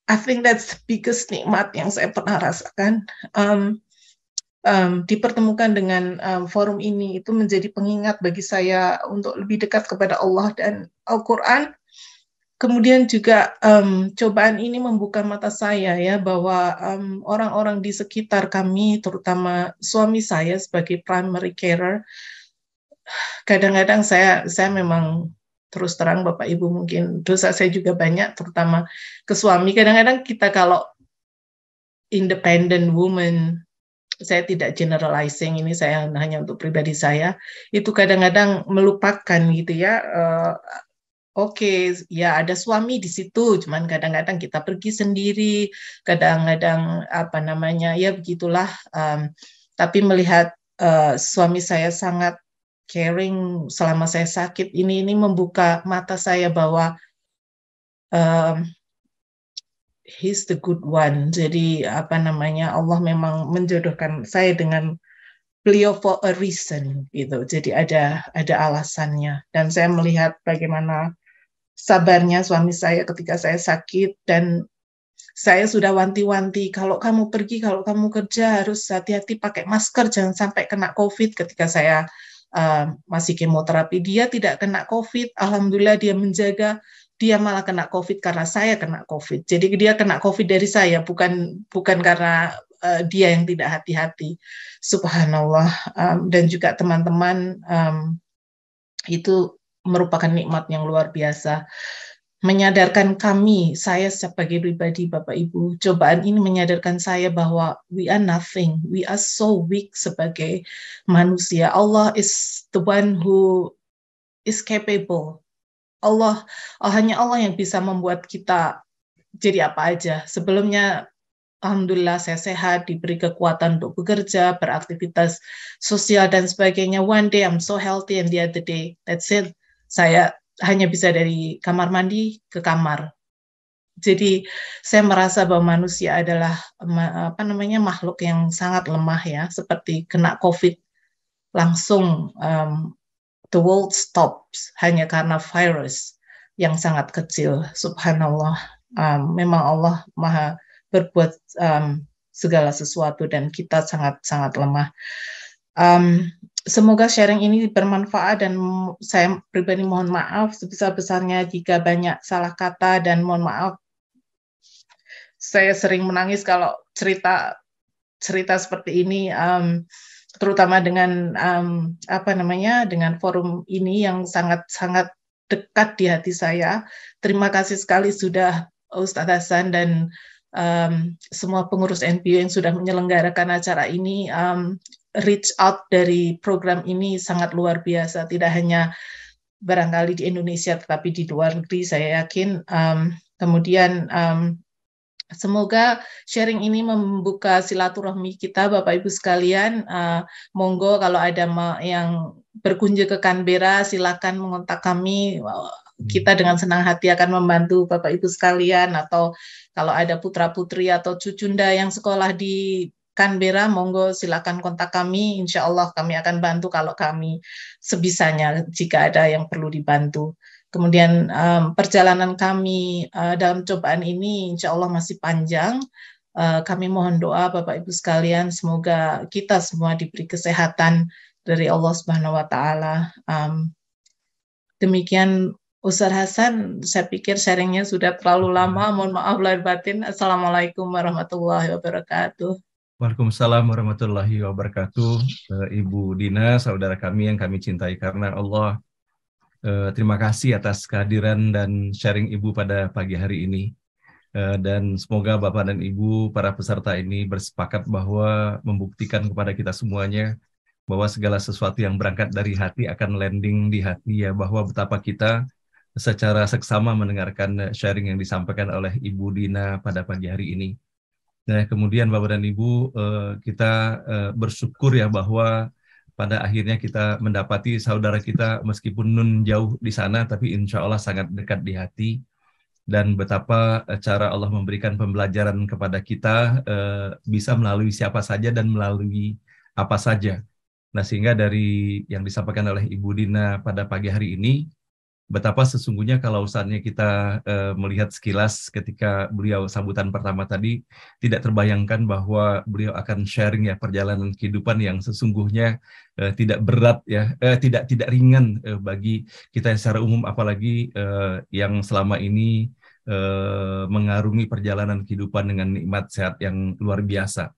I think that's the biggest nikmat yang saya pernah rasakan. Dipertemukan dengan forum ini itu menjadi pengingat bagi saya untuk lebih dekat kepada Allah dan Al-Quran. Kemudian juga cobaan ini membuka mata saya ya bahwa orang-orang di sekitar kami, terutama suami saya sebagai primary carer, kadang-kadang saya memang terus terang Bapak Ibu mungkin dosa saya juga banyak, terutama ke suami. Kadang-kadang kita kalau independent woman, saya tidak generalizing, ini saya hanya untuk pribadi saya, itu kadang-kadang melupakan gitu ya. Oke, ya ada suami di situ, cuman kadang-kadang kita pergi sendiri, kadang-kadang ya begitulah. Tapi melihat suami saya sangat caring selama saya sakit, ini membuka mata saya bahwa he's the good one. Jadi Allah memang menjodohkan saya dengan beliau for a reason gitu. Jadi ada alasannya. Dan saya melihat bagaimana sabarnya suami saya ketika saya sakit, dan saya sudah wanti-wanti, kalau kamu pergi, kalau kamu kerja harus hati-hati pakai masker, jangan sampai kena COVID. Ketika saya masih kemoterapi, dia tidak kena COVID, alhamdulillah dia menjaga, dia malah kena COVID karena saya kena COVID. Jadi dia kena COVID dari saya, bukan karena dia yang tidak hati-hati. Subhanallah. Dan juga teman-teman, itu merupakan nikmat yang luar biasa. Menyadarkan kami, saya sebagai pribadi Bapak Ibu, cobaan ini menyadarkan saya bahwa we are nothing, we are so weak sebagai manusia. Allah is the one who is capable. Hanya Allah yang bisa membuat kita jadi apa aja. Sebelumnya alhamdulillah saya sehat, diberi kekuatan untuk bekerja, beraktivitas sosial dan sebagainya. One day I'm so healthy and the other day that's it. Saya hanya bisa dari kamar mandi ke kamar. Jadi saya merasa bahwa manusia adalah makhluk yang sangat lemah ya, seperti kena COVID langsung the world stops hanya karena virus yang sangat kecil. Subhanallah. Memang Allah Maha berbuat segala sesuatu dan kita sangat lemah. Semoga sharing ini bermanfaat, dan saya pribadi mohon maaf sebesar-besarnya jika banyak salah kata, dan mohon maaf saya sering menangis kalau cerita seperti ini, terutama dengan dengan forum ini yang sangat dekat di hati saya. Terima kasih sekali sudah Ustadz Hasan dan semua pengurus NPO yang sudah menyelenggarakan acara ini. Reach out dari program ini sangat luar biasa, tidak hanya barangkali di Indonesia tetapi di luar negeri saya yakin. Kemudian semoga sharing ini membuka silaturahmi kita Bapak Ibu sekalian. Monggo kalau ada yang berkunjung ke Canberra silakan mengontak kami. Kita dengan senang hati akan membantu Bapak Ibu sekalian, atau kalau ada putra-putri atau cucunda yang sekolah di Canberra, monggo silakan kontak kami. Insya Allah kami akan bantu kalau kami sebisanya jika ada yang perlu dibantu. Kemudian perjalanan kami dalam cobaan ini insya Allah masih panjang. Kami mohon doa Bapak Ibu sekalian, semoga kita semua diberi kesehatan dari Allah Subhanahu wa Ta'ala. Demikian Ustaz Hasan, saya pikir sharingnya sudah terlalu lama. Mohon maaf lahir batin. Assalamualaikum warahmatullahi wabarakatuh. Waalaikumsalam warahmatullahi wabarakatuh. Ibu Dina, saudara kami yang kami cintai karena Allah. Terima kasih atas kehadiran dan sharing Ibu pada pagi hari ini. Dan semoga Bapak dan Ibu, para peserta ini bersepakat bahwa membuktikan kepada kita semuanya bahwa segala sesuatu yang berangkat dari hati akan landing di hati, ya, bahwa betapa kita secara seksama mendengarkan sharing yang disampaikan oleh Ibu Dina pada pagi hari ini. Nah, kemudian Bapak dan Ibu, kita bersyukur ya bahwa pada akhirnya kita mendapati saudara kita meskipun nun jauh di sana, tapi insya Allah sangat dekat di hati. Dan betapa cara Allah memberikan pembelajaran kepada kita bisa melalui siapa saja dan melalui apa saja. Nah, sehingga dari yang disampaikan oleh Ibu Dina pada pagi hari ini, betapa sesungguhnya kalau misalnya kita melihat sekilas ketika beliau sambutan pertama tadi, tidak terbayangkan bahwa beliau akan sharing ya perjalanan kehidupan yang sesungguhnya tidak berat ya, tidak ringan bagi kita secara umum, apalagi yang selama ini mengarungi perjalanan kehidupan dengan nikmat sehat yang luar biasa.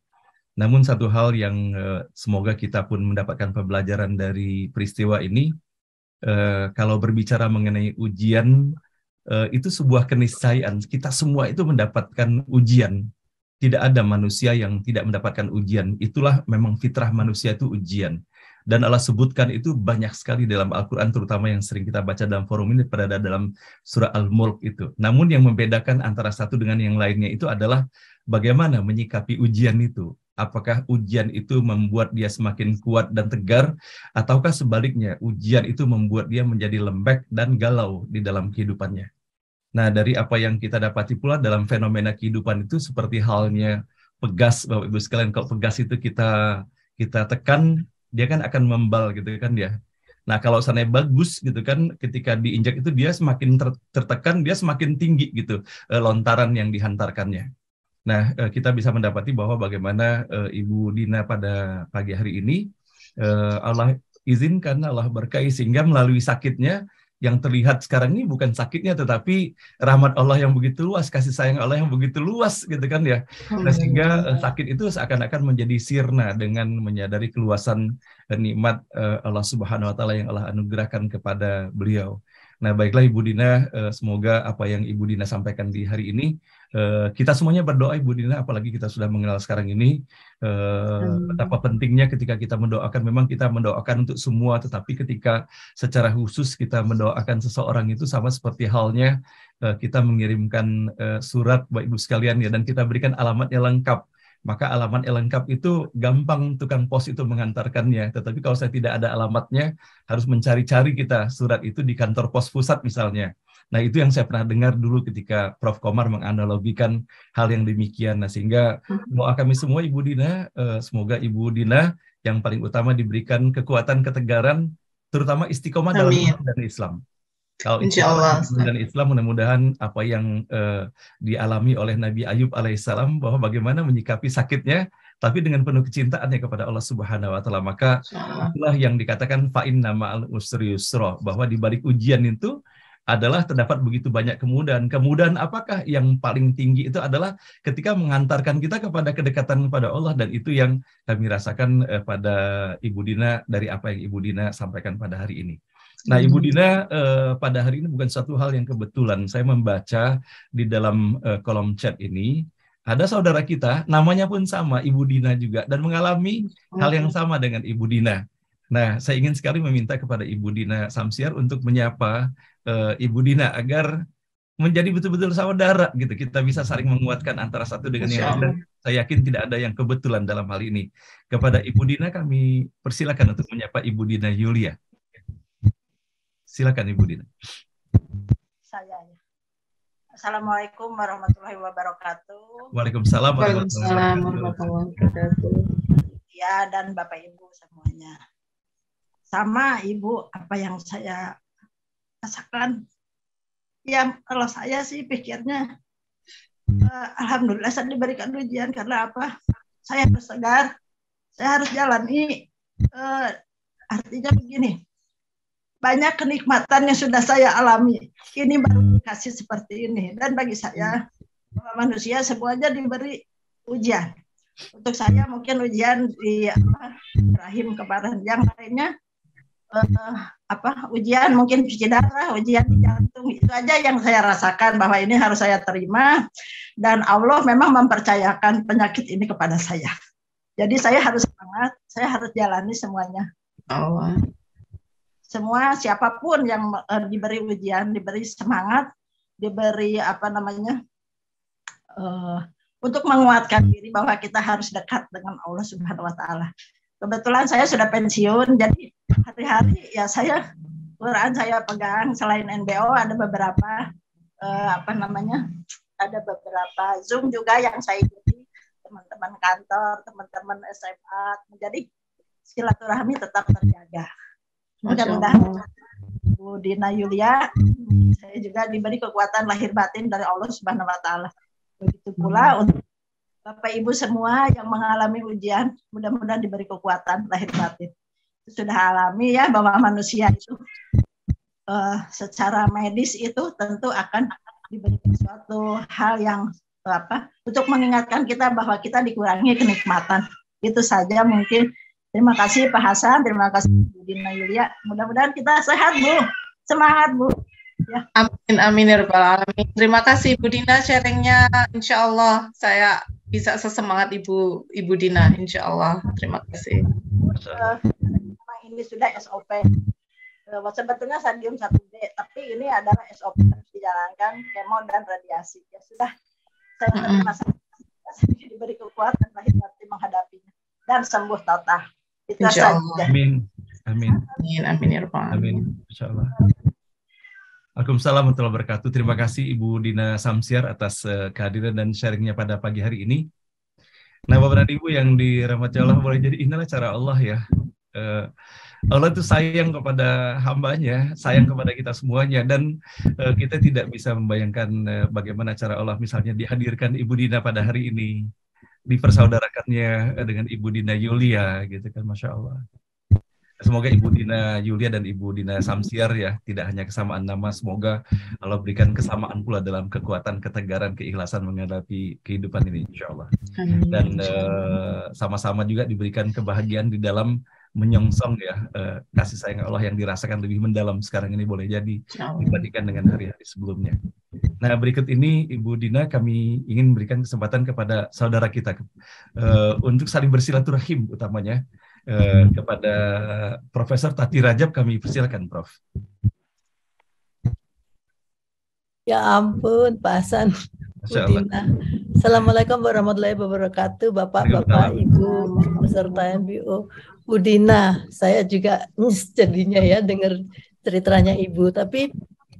Namun satu hal yang semoga kita pun mendapatkan pembelajaran dari peristiwa ini, kalau berbicara mengenai ujian, itu sebuah keniscayaan. Kita semua itu mendapatkan ujian. Tidak ada manusia yang tidak mendapatkan ujian. Itulah memang fitrah manusia, itu ujian. Dan Allah sebutkan itu banyak sekali dalam Al-Quran, terutama yang sering kita baca dalam forum ini, pada dalam surah Al-Mulk itu. Namun yang membedakan antara satu dengan yang lainnya itu adalah bagaimana menyikapi ujian itu. Apakah ujian itu membuat dia semakin kuat dan tegar, ataukah sebaliknya ujian itu membuat dia menjadi lembek dan galau di dalam kehidupannya. Nah, dari apa yang kita dapati pula dalam fenomena kehidupan itu seperti halnya pegas, Bapak Ibu sekalian. Kalau pegas itu kita tekan, dia kan akan membal gitu kan dia. Nah, kalau sana bagus gitu kan, ketika diinjak itu dia semakin tertekan, dia semakin tinggi gitu lontaran yang dihantarkannya. Nah, kita bisa mendapati bahwa bagaimana Ibu Dina pada pagi hari ini, Allah izinkan, Allah berkahi, sehingga melalui sakitnya, yang terlihat sekarang ini bukan sakitnya, tetapi rahmat Allah yang begitu luas, kasih sayang Allah yang begitu luas, gitu kan ya. Nah, sehingga sakit itu seakan-akan menjadi sirna dengan menyadari keluasan nikmat Allah Subhanahu Wa Taala yang Allah anugerahkan kepada beliau. Nah, baiklah Ibu Dina, semoga apa yang Ibu Dina sampaikan di hari ini, kita semuanya berdoa Ibu Dina, apalagi kita sudah mengenal sekarang ini, betapa pentingnya ketika kita mendoakan, memang kita mendoakan untuk semua, tetapi ketika secara khusus kita mendoakan seseorang itu sama seperti halnya kita mengirimkan surat Bapak Ibu sekalian ya, dan kita berikan alamatnya lengkap. Maka alamat yang lengkap itu gampang tukang pos itu mengantarkannya. Tetapi kalau saya tidak ada alamatnya, harus mencari-cari kita surat itu di kantor pos pusat misalnya. Nah, itu yang saya pernah dengar dulu ketika Prof. Komar menganalogikan hal yang demikian. Nah, sehingga doa kami semua Ibu Dina, semoga Ibu Dina yang paling utama diberikan kekuatan, ketegaran, terutama istiqomah dalam Islam dan Islam. Kalau istiqomah dan Islam, mudah-mudahan apa yang dialami oleh Nabi Ayub alaihissalam, bahwa bagaimana menyikapi sakitnya, tapi dengan penuh kecintaannya kepada Allah Subhanahu Wa Taala. Maka itulah yang dikatakan fa inna ma'al usri yusra, bahwa di balik ujian itu adalah terdapat begitu banyak kemudahan. Kemudahan apakah yang paling tinggi? Itu adalah ketika mengantarkan kita kepada kedekatan kepada Allah, dan itu yang kami rasakan pada Ibu Dina dari apa yang Ibu Dina sampaikan pada hari ini. Nah, Ibu Dina, pada hari ini bukan suatu hal yang kebetulan. Saya membaca di dalam kolom chat ini, ada saudara kita, namanya pun sama, Ibu Dina juga, dan mengalami hal yang sama dengan Ibu Dina. Nah, saya ingin sekali meminta kepada Ibu Dina Samsiar untuk menyapa Ibu Dina, agar menjadi betul-betul saudara, gitu. Kita bisa saling menguatkan antara satu dengan yang lain. Saya yakin tidak ada yang kebetulan dalam hal ini. Kepada Ibu Dina, kami persilakan untuk menyapa Ibu Dina Yulia. Silakan Ibu Dina. Saya. Assalamualaikum warahmatullahi wabarakatuh. Waalaikumsalam warahmatullahi wabarakatuh. Ya, dan Bapak Ibu semuanya. Sama Ibu, apa yang saya rasakan. Ya, kalau saya sih pikirnya, alhamdulillah saya diberikan ujian, karena apa? Saya harus tegar, saya harus jalani. Artinya begini. banyak kenikmatan yang sudah saya alami. Ini baru dikasih seperti ini. Dan bagi saya, manusia semuanya diberi ujian. Untuk saya mungkin ujian di rahim kemarin, yang lainnya ujian mungkin cuci darah, ujian di jantung, itu aja yang saya rasakan bahwa ini harus saya terima, dan Allah memang mempercayakan penyakit ini kepada saya. Jadi saya harus semangat, saya harus jalani semuanya. Allah. Semua siapapun yang diberi ujian, diberi semangat, diberi untuk menguatkan diri bahwa kita harus dekat dengan Allah Subhanahu Wa Taala. Kebetulan saya sudah pensiun, jadi hari-hari ya saya Quran saya pegang. Selain NBO ada beberapa ada beberapa Zoom juga yang saya ikuti, teman-teman kantor, teman-teman SMA. Jadi silaturahmi tetap terjaga. Mudah-mudahan Bu Dina Yulia, saya juga diberi kekuatan lahir batin dari Allah Subhanahu Wa Taala. Begitu pula untuk Bapak Ibu semua yang mengalami ujian, mudah-mudahan diberi kekuatan lahir batin. Itu sudah alami ya, bahwa manusia itu secara medis itu tentu akan diberi suatu hal yang untuk mengingatkan kita bahwa kita dikurangi kenikmatan. Itu saja mungkin. Terima kasih Pak Hasan, terima kasih Bu Dina Yulia. Mudah-mudahan kita sehat Bu, semangat Bu. Ya. Amin, amin ya rabbal alamin. Terima kasih Ibu Dina sharingnya. Insya Allah saya bisa sesemangat Ibu Dina. Insya Allah. Terima kasih. Ini sudah SOP. Sebetulnya stadium 1D, tapi ini adalah SOP yang harus dijalankan, kemo dan radiasi. Ya sudah, saya terima kasih diberi kekuatan lahir batin menghadapinya dan sembuh total. Itu saja. Amin. Amin. Amin. Amin ya rabbal alamin. Amin. Insyaallah. Waalaikumsalam warahmatullahi wabarakatuh. Terima kasih Ibu Dina Samsiar atas kehadiran dan sharingnya pada pagi hari ini. Nah, Bapak dan Ibu yang dirahmati Allah, boleh jadi inilah cara Allah ya. Allah itu sayang kepada hambanya, sayang kepada kita semuanya, dan kita tidak bisa membayangkan bagaimana cara Allah misalnya dihadirkan Ibu Dina pada hari ini, dipersaudarakannya dengan Ibu Dina Yulia, gitu kan, Masya Allah. Semoga Ibu Dina Yulia dan Ibu Dina Samsiar ya, tidak hanya kesamaan nama, semoga Allah berikan kesamaan pula dalam kekuatan, ketegaran, keikhlasan menghadapi kehidupan ini, insya Allah. Dan sama-sama juga diberikan kebahagiaan di dalam menyongsong ya kasih sayang Allah yang dirasakan lebih mendalam sekarang ini, boleh jadi dibandingkan dengan hari-hari sebelumnya. Nah, berikut ini Ibu Dina, kami ingin memberikan kesempatan kepada saudara kita untuk saling bersilaturahim utamanya. Kepada Profesor Tati Rajab, kami persilakan Prof. Ya ampun, Pak Hasan, Bu Dina. Assalamualaikum warahmatullahi wabarakatuh, Bapak-bapak, Ibu, peserta MBO. Bu Dina, saya juga jadinya ya dengar ceritanya Ibu, tapi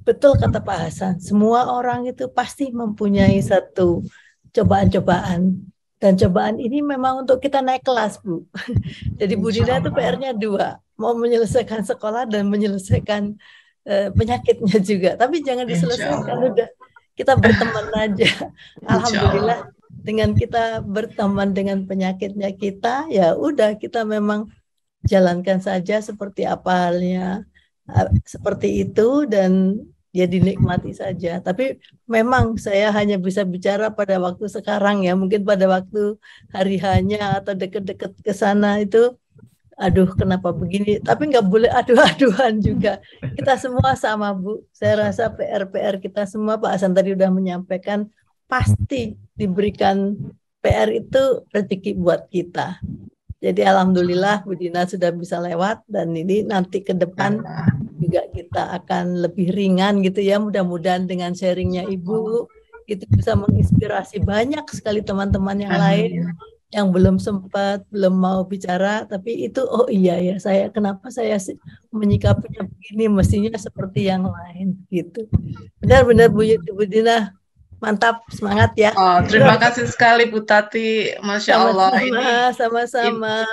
betul kata Pak Hasan, semua orang itu pasti mempunyai satu cobaan-cobaan. Dan cobaan ini memang untuk kita naik kelas, Bu. Jadi Bu Dina itu PR-nya 2, mau menyelesaikan sekolah dan menyelesaikan penyakitnya juga. Tapi jangan diselesaikan, udah kita berteman aja. Alhamdulillah dengan kita berteman dengan penyakitnya kita, ya udah kita memang jalankan saja seperti apa halnya, seperti itu, dan ya dinikmati saja. Tapi memang saya hanya bisa bicara pada waktu sekarang ya, mungkin pada waktu hari hanya atau deket-deket ke sana itu, aduh kenapa begini, tapi nggak boleh aduh-aduhan juga. Kita semua sama Bu, saya rasa PR-PR kita semua, Pak Hasan tadi udah menyampaikan, pasti diberikan PR itu rezeki buat kita. Jadi alhamdulillah Bu Dina sudah bisa lewat, dan ini nanti ke depan juga kita akan lebih ringan gitu ya, mudah-mudahan dengan sharingnya Ibu itu bisa menginspirasi banyak sekali teman-teman yang lain yang belum sempat, belum mau bicara, tapi itu oh iya ya, kenapa saya menyikapinya begini, mestinya seperti yang lain gitu. Benar-benar Bu Dina, mantap, semangat ya. Oh, terima kasih sekali Bu Tati, Masya Allah. Sama-sama.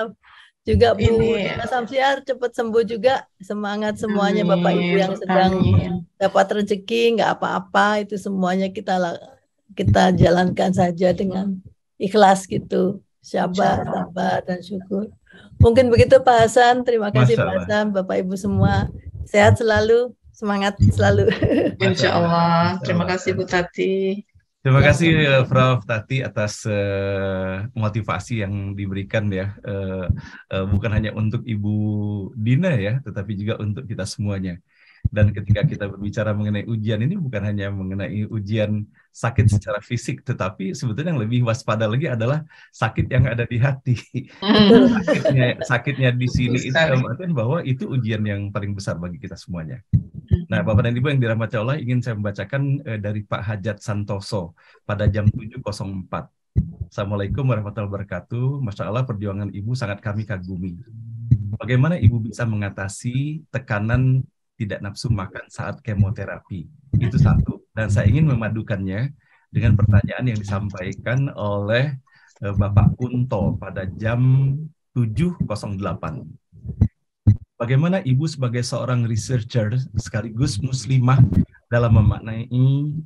Juga Bu Dina Samsiar cepat sembuh juga, semangat semuanya. Amin. Bapak Ibu yang sedang dapat rezeki, nggak apa-apa, itu semuanya kita jalankan saja dengan ikhlas gitu, sabar dan syukur. Mungkin begitu Pak Hasan, terima kasih Pak Hasan, Bapak Ibu semua. Sehat selalu, semangat selalu. Insya Allah. Terima kasih Bu Tati. Terima kasih Prof. Tati atas motivasi yang diberikan ya, bukan hanya untuk Ibu Dina ya, tetapi juga untuk kita semuanya. Dan ketika kita berbicara mengenai ujian ini bukan hanya mengenai ujian sakit secara fisik, tetapi sebetulnya yang lebih waspada lagi adalah sakit yang ada di hati. Sakitnya di sini itu artinya bahwa itu ujian yang paling besar bagi kita semuanya. Nah, Bapak dan Ibu yang dirahmati Allah, ingin saya membacakan dari Pak Hajat Santoso pada jam 7.04. Assalamualaikum warahmatullahi wabarakatuh. Masya Allah, perjuangan Ibu sangat kami kagumi. Bagaimana Ibu bisa mengatasi tekanan tidak nafsu makan saat kemoterapi? Itu satu. Dan saya ingin memadukannya dengan pertanyaan yang disampaikan oleh Bapak Kunto pada jam 7.08. Bagaimana Ibu sebagai seorang researcher sekaligus muslimah dalam memaknai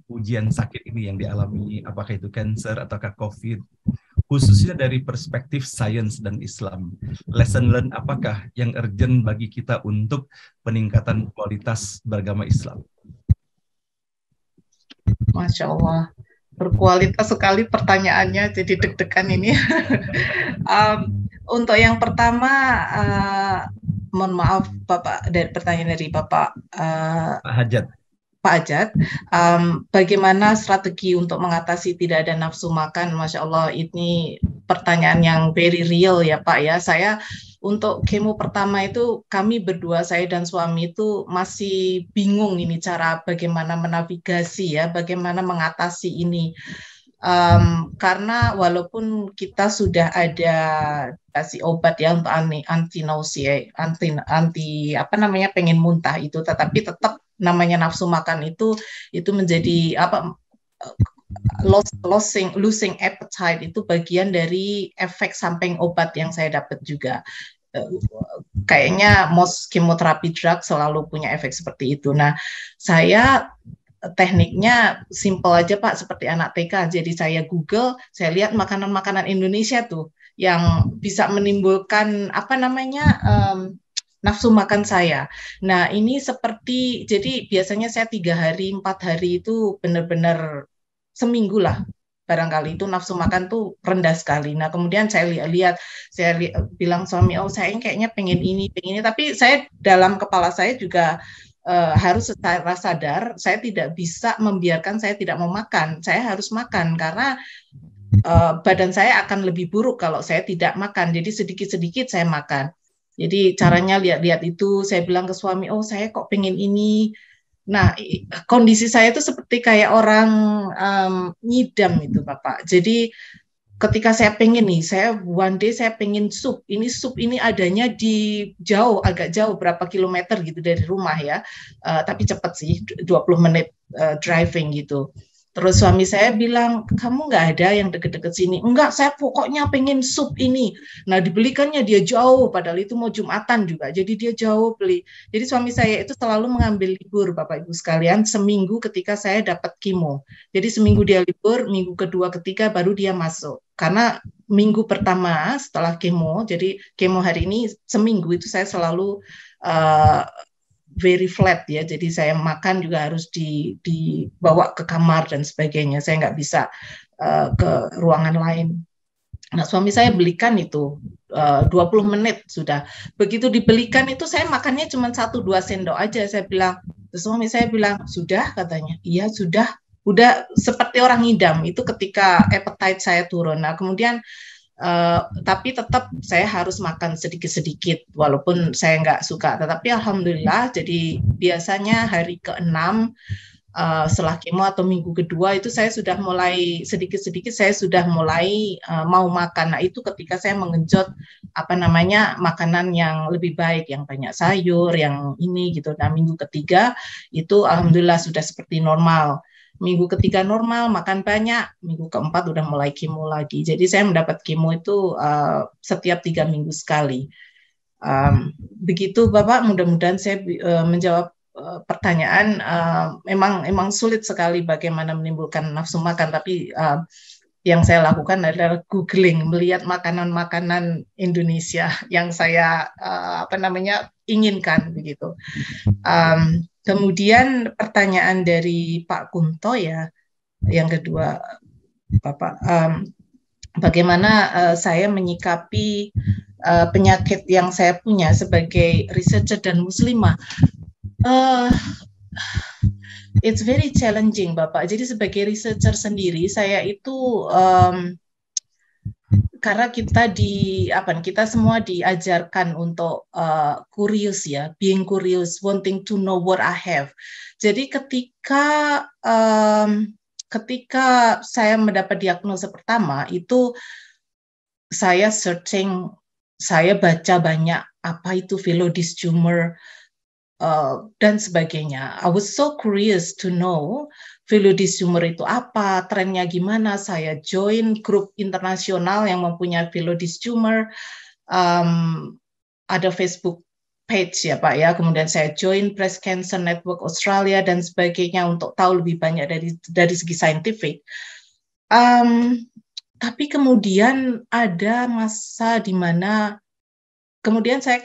ujian sakit ini yang dialami, apakah itu kanker ataukah COVID, khususnya dari perspektif sains dan Islam. Lesson learned apakah yang urgent bagi kita untuk peningkatan kualitas beragama Islam? Masya Allah, berkualitas sekali pertanyaannya, jadi deg-degan ini. Untuk yang pertama, mohon maaf Bapak, dari pertanyaan dari Bapak Hajat. Pak Hajat, bagaimana strategi untuk mengatasi tidak ada nafsu makan? Masya Allah, ini pertanyaan yang very real ya Pak ya. Saya untuk kemo pertama itu kami berdua, saya dan suami itu masih bingung ini cara bagaimana menavigasi ya, bagaimana mengatasi ini. Karena walaupun kita sudah ada kasih obat ya untuk anti nausea, anti apa namanya pengen muntah itu, tetapi tetap namanya nafsu makan itu menjadi apa, losing appetite itu bagian dari efek samping obat yang saya dapat juga. Kayaknya most chemotherapy drug selalu punya efek seperti itu. Nah, saya tekniknya simple aja Pak, seperti anak TK. Jadi saya Google, saya lihat makanan-makanan Indonesia tuh yang bisa menimbulkan apa namanya nafsu makan saya. Nah ini seperti, jadi biasanya saya 3 hari, 4 hari itu benar-benar seminggu lah. Barangkali itu nafsu makan tuh rendah sekali. Nah kemudian saya lihat, bilang suami, oh saya kayaknya pengen ini. Tapi saya dalam kepala saya juga harus secara sadar, saya tidak bisa membiarkan saya tidak mau makan. Saya harus makan karena badan saya akan lebih buruk kalau saya tidak makan. Jadi sedikit-sedikit saya makan. Jadi caranya lihat-lihat itu, saya bilang ke suami, oh saya kok pengen ini. Nah kondisi saya itu seperti kayak orang ngidam itu Bapak. Jadi ketika saya pengen nih, one day saya pengen sup ini adanya di agak jauh berapa kilometer gitu dari rumah ya, tapi cepat sih 20 menit driving gitu. Terus suami saya bilang, kamu nggak ada yang deket-deket sini? Enggak, saya pokoknya pengen sup ini. Nah dibelikannya dia jauh, padahal itu mau Jumatan juga, jadi dia jauh beli. Jadi suami saya itu selalu mengambil libur Bapak Ibu sekalian seminggu ketika saya dapat kemo. Jadi seminggu dia libur, minggu kedua ketiga baru dia masuk. Karena minggu pertama setelah kemo, jadi kemo hari ini seminggu itu saya selalu very flat ya, jadi saya makan juga harus dibawa ke kamar dan sebagainya, saya nggak bisa ke ruangan lain. Nah suami saya belikan itu 20 menit sudah, begitu dibelikan itu saya makannya cuma 1-2 sendok aja, saya bilang, suami saya bilang, sudah katanya, iya sudah, udah seperti orang ngidam, itu ketika appetite saya turun. Nah kemudian tapi tetap saya harus makan sedikit-sedikit walaupun saya nggak suka, tetapi alhamdulillah jadi biasanya hari ke-6 setelah kemo atau minggu kedua itu saya sudah mulai sedikit-sedikit saya sudah mulai mau makan. Nah itu ketika saya mengenjot apa namanya makanan yang lebih baik, yang banyak sayur, yang ini gitu. Nah minggu ketiga itu alhamdulillah sudah seperti normal. Minggu ketiga normal, makan banyak, minggu keempat udah mulai kemo lagi. Jadi saya mendapat kemo itu setiap 3 minggu sekali. Begitu Bapak, mudah-mudahan saya menjawab pertanyaan. Memang sulit sekali bagaimana menimbulkan nafsu makan, tapi yang saya lakukan adalah googling, melihat makanan-makanan Indonesia yang saya inginkan begitu. Kemudian pertanyaan dari Pak Kunto ya, yang kedua, Bapak, bagaimana saya menyikapi penyakit yang saya punya sebagai researcher dan muslimah. It's very challenging, Bapak. Jadi sebagai researcher sendiri, saya itu karena kita semua diajarkan untuk curious ya, being curious, wanting to know what I have. Jadi ketika saya mendapat diagnosa pertama itu saya searching, saya baca banyak apa itu Phyllodes tumor dan sebagainya. I was so curious to know Phyllodes tumor itu apa, trennya gimana. Saya join grup internasional yang mempunyai Phyllodes tumor. Ada Facebook page ya Pak ya. Kemudian saya join Breast Cancer Network Australia dan sebagainya untuk tahu lebih banyak dari segi saintifik. Tapi kemudian ada masa di mana kemudian saya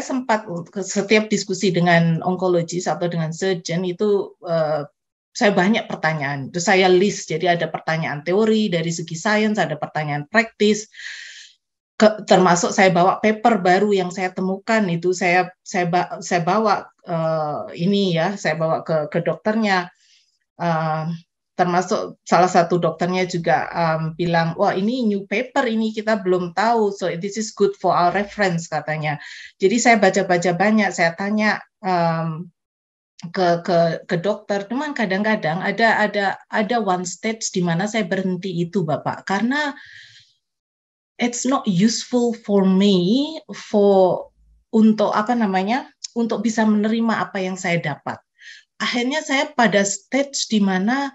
sempat setiap diskusi dengan onkologis atau dengan surgeon itu saya banyak pertanyaan. Terus saya list, jadi ada pertanyaan teori dari segi sains, ada pertanyaan praktis. Termasuk saya bawa paper baru yang saya temukan itu saya bawa saya bawa ke dokternya. Termasuk salah satu dokternya juga bilang, wah ini new paper, ini kita belum tahu, so this is good for our reference katanya. Jadi saya baca-baca banyak, saya tanya ke dokter, cuman kadang-kadang ada one stage di mana saya berhenti itu Bapak, karena it's not useful for me untuk bisa menerima apa yang saya dapat. Akhirnya saya pada stage di mana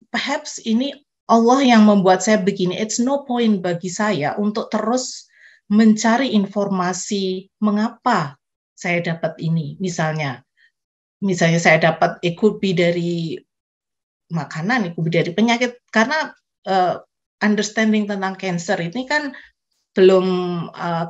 perhaps ini Allah yang membuat saya begini. It's no point bagi saya untuk terus mencari informasi mengapa saya dapat ini. Misalnya saya dapat it could be dari makanan, it could be dari penyakit. Karena understanding tentang cancer ini kan belum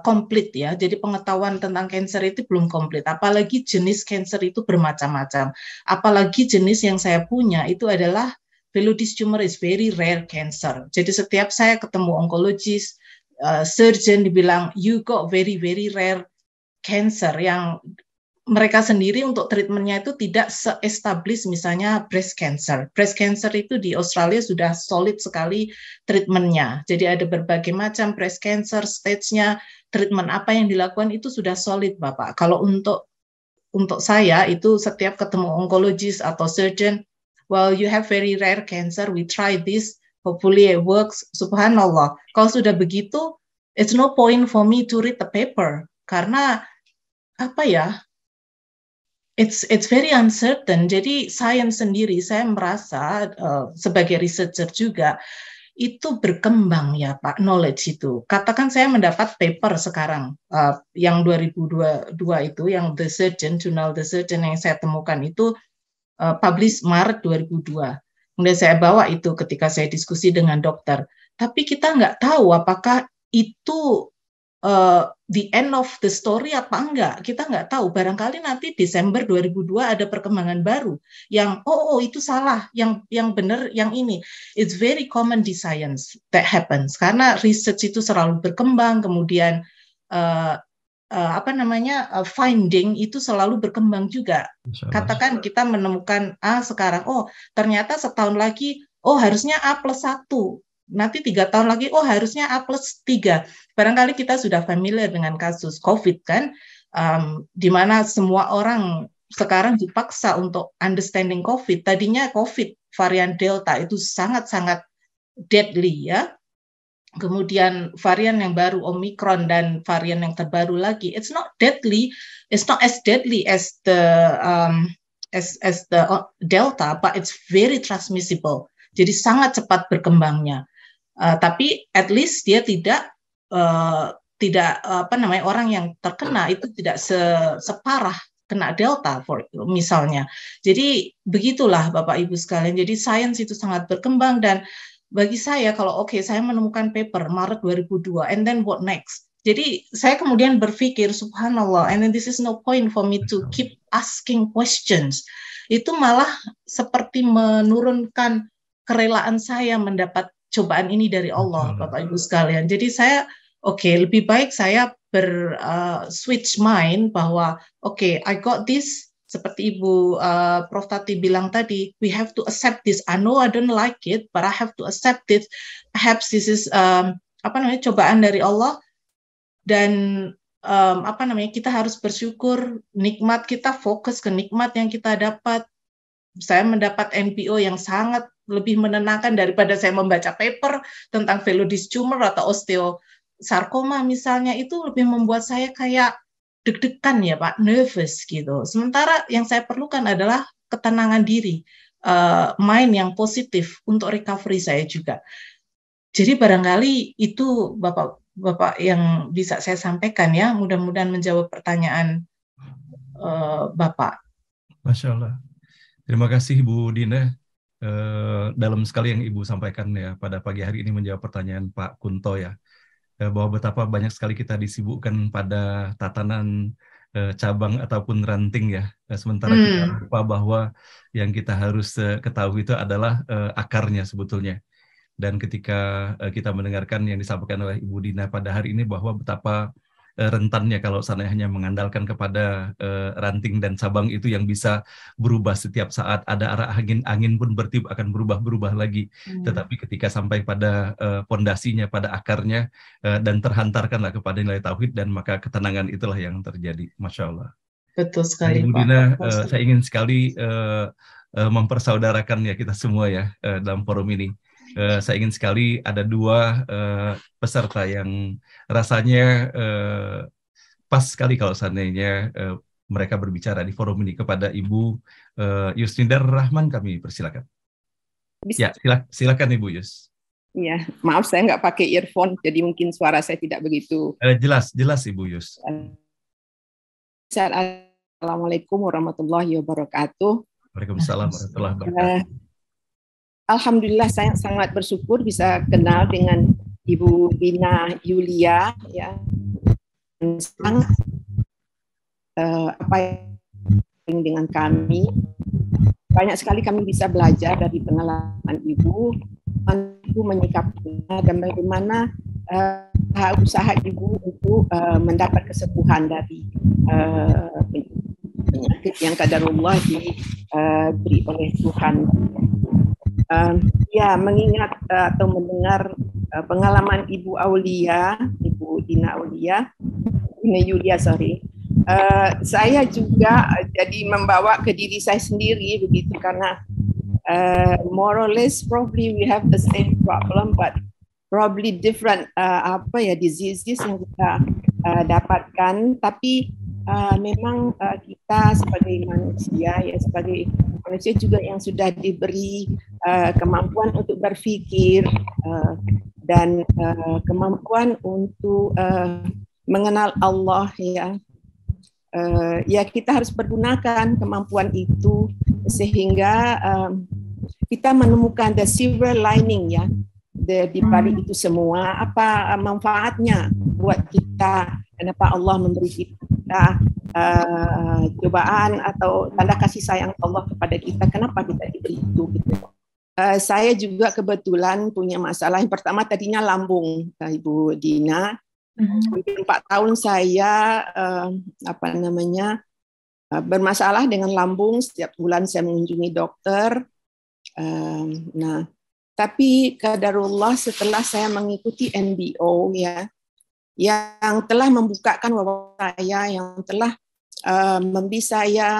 komplit ya. Jadi pengetahuan tentang cancer itu belum komplit. Apalagi jenis cancer itu bermacam-macam. Apalagi jenis yang saya punya itu adalah Phyllodes tumor is very rare cancer. Jadi setiap saya ketemu onkologis, surgeon dibilang, you got very, very rare cancer yang mereka sendiri untuk treatmentnya itu tidak se-establish misalnya breast cancer. Breast cancer itu di Australia sudah solid sekali treatmentnya. Jadi ada berbagai macam breast cancer, stage-nya, treatment apa yang dilakukan itu sudah solid Bapak. Kalau untuk saya itu setiap ketemu onkologis atau surgeon, well, you have very rare cancer, we try this, hopefully it works, subhanallah. Kalau sudah begitu, it's no point for me to read the paper, karena it's very uncertain. Jadi sains sendiri, saya merasa sebagai researcher juga, itu berkembang ya Pak, knowledge itu. Katakan saya mendapat paper sekarang, yang 2022 itu, yang The Surgeon, jurnal The Surgeon yang saya temukan itu, publish Maret 2002. Kemudian saya bawa itu ketika saya diskusi dengan dokter. Tapi kita nggak tahu apakah itu the end of the story apa enggak. Kita nggak tahu. Barangkali nanti Desember 2002 ada perkembangan baru yang itu salah, yang benar yang ini. It's very common di science that happens karena research itu selalu berkembang, kemudian finding itu selalu berkembang juga. Katakan kita menemukan A sekarang, ternyata setahun lagi, harusnya A+1. Nanti 3 tahun lagi, harusnya A+3. Barangkali kita sudah familiar dengan kasus COVID kan, di mana semua orang sekarang dipaksa untuk understanding COVID. Tadinya COVID varian Delta itu sangat-sangat deadly ya. Kemudian varian yang baru Omicron dan varian yang terbaru lagi, it's not deadly, it's not as deadly as the Delta, but it's very transmissible. Jadi sangat cepat berkembangnya. Tapi at least dia tidak orang yang terkena itu tidak separah kena Delta misalnya. Jadi begitulah Bapak Ibu sekalian. Jadi sains itu sangat berkembang dan bagi saya kalau saya menemukan paper Maret 2002, and then what next? Jadi saya kemudian berpikir, subhanallah, and then this is no point for me to keep asking questions. Itu malah seperti menurunkan kerelaan saya mendapat cobaan ini dari Allah, Bapak Ibu sekalian. Jadi saya lebih baik saya switch mind bahwa I got this. Seperti Ibu Prof Tati bilang tadi, we have to accept this. I know I don't like it, but I have to accept it. Perhaps this is cobaan dari Allah, dan kita harus bersyukur, nikmat kita, fokus ke nikmat yang kita dapat. Saya mendapat NPO yang sangat lebih menenangkan daripada saya membaca paper tentang velloides tumor atau osteosarkoma misalnya. Itu lebih membuat saya kayak deg-degan ya Pak, nervous gitu. Sementara yang saya perlukan adalah ketenangan diri, mind yang positif untuk recovery saya juga. Jadi barangkali itu Bapak yang bisa saya sampaikan ya, mudah-mudahan menjawab pertanyaan Bapak. Masya Allah. Terima kasih Ibu Dina. Dalam sekali yang Ibu sampaikan ya pada pagi hari ini menjawab pertanyaan Pak Kunto ya. Bahwa betapa banyak sekali kita disibukkan pada tatanan cabang ataupun ranting ya, sementara kita lupa bahwa yang kita harus ketahui itu adalah akarnya sebetulnya. Dan ketika kita mendengarkan yang disampaikan oleh Ibu Dina pada hari ini bahwa betapa rentannya kalau seandainya hanya mengandalkan kepada ranting dan cabang itu yang bisa berubah setiap saat, ada arah angin pun bertiup akan berubah lagi. Tetapi ketika sampai pada pondasinya, pada akarnya, dan terhantarkanlah kepada nilai tauhid, dan maka ketenangan itulah yang terjadi. Masya Allah. Betul sekali, Ibu Pak. Dina, saya ingin sekali mempersaudarakan ya kita semua ya dalam forum ini. Saya ingin sekali ada dua peserta yang rasanya pas sekali kalau seandainya mereka berbicara di forum ini. Kepada Ibu Yusnindar Rahman kami persilakan. Ya, silakan Ibu Yus. Iya, maaf saya nggak pakai earphone, jadi mungkin suara saya tidak begitu jelas Ibu Yus. Assalamualaikum warahmatullahi wabarakatuh. Waalaikumsalam warahmatullahi wabarakatuh. Alhamdulillah saya sangat bersyukur bisa kenal dengan Ibu Dina Yulia ya. Sangat apa yang dengan kami, banyak sekali kami bisa belajar dari pengalaman Ibu menyikapinya, dan bagaimana usaha Ibu untuk mendapat kesembuhan dari penyakit yang qadarullah diberi oleh Tuhan. Mengingat atau mendengar pengalaman Ibu Aulia, Ibu Dina Aulia, Dina Yulia, saya juga jadi membawa ke diri saya sendiri begitu, karena more or less probably we have the same problem, but probably different diseases yang kita dapatkan, tapi memang kita sebagai manusia juga yang sudah diberi kemampuan untuk berpikir dan kemampuan untuk mengenal Allah ya kita harus pergunakan kemampuan itu sehingga kita menemukan the silver lining ya di balik itu semua, apa manfaatnya buat kita, kenapa Allah memberi kita cobaan atau tanda kasih sayang Allah kepada kita, kenapa kita diberi itu gitu. Saya juga kebetulan punya masalah. Yang pertama tadinya lambung, Ibu Dina. 4 tahun saya bermasalah dengan lambung. Setiap bulan saya mengunjungi dokter. Tapi qadarullah setelah saya mengikuti NBO ya, yang telah membukakan wawasan saya, yang telah memberi saya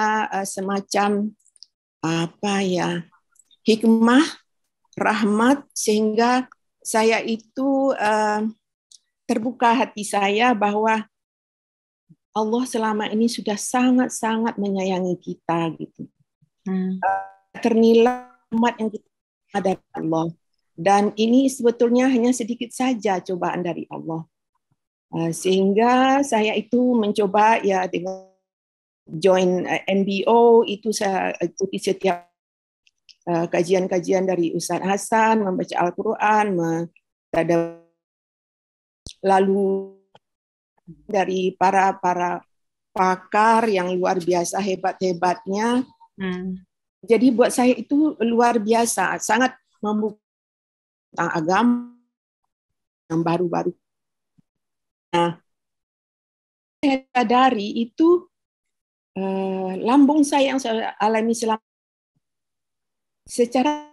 semacam hikmah, rahmat, sehingga saya itu terbuka hati saya bahwa Allah selama ini sudah sangat-sangat menyayangi kita gitu. Ternilai rahmat yang kita ada Allah, dan ini sebetulnya hanya sedikit saja cobaan dari Allah. Sehingga saya itu mencoba ya dengan join NBO itu saya ikuti setiap kajian-kajian dari Ustaz Hasan, membaca Al-Quran, lalu dari para pakar yang luar biasa hebat-hebatnya. Jadi buat saya itu luar biasa, sangat membuka tentang agama yang baru-baru. Nah, saya sadari itu lambung saya yang saya alami selama secara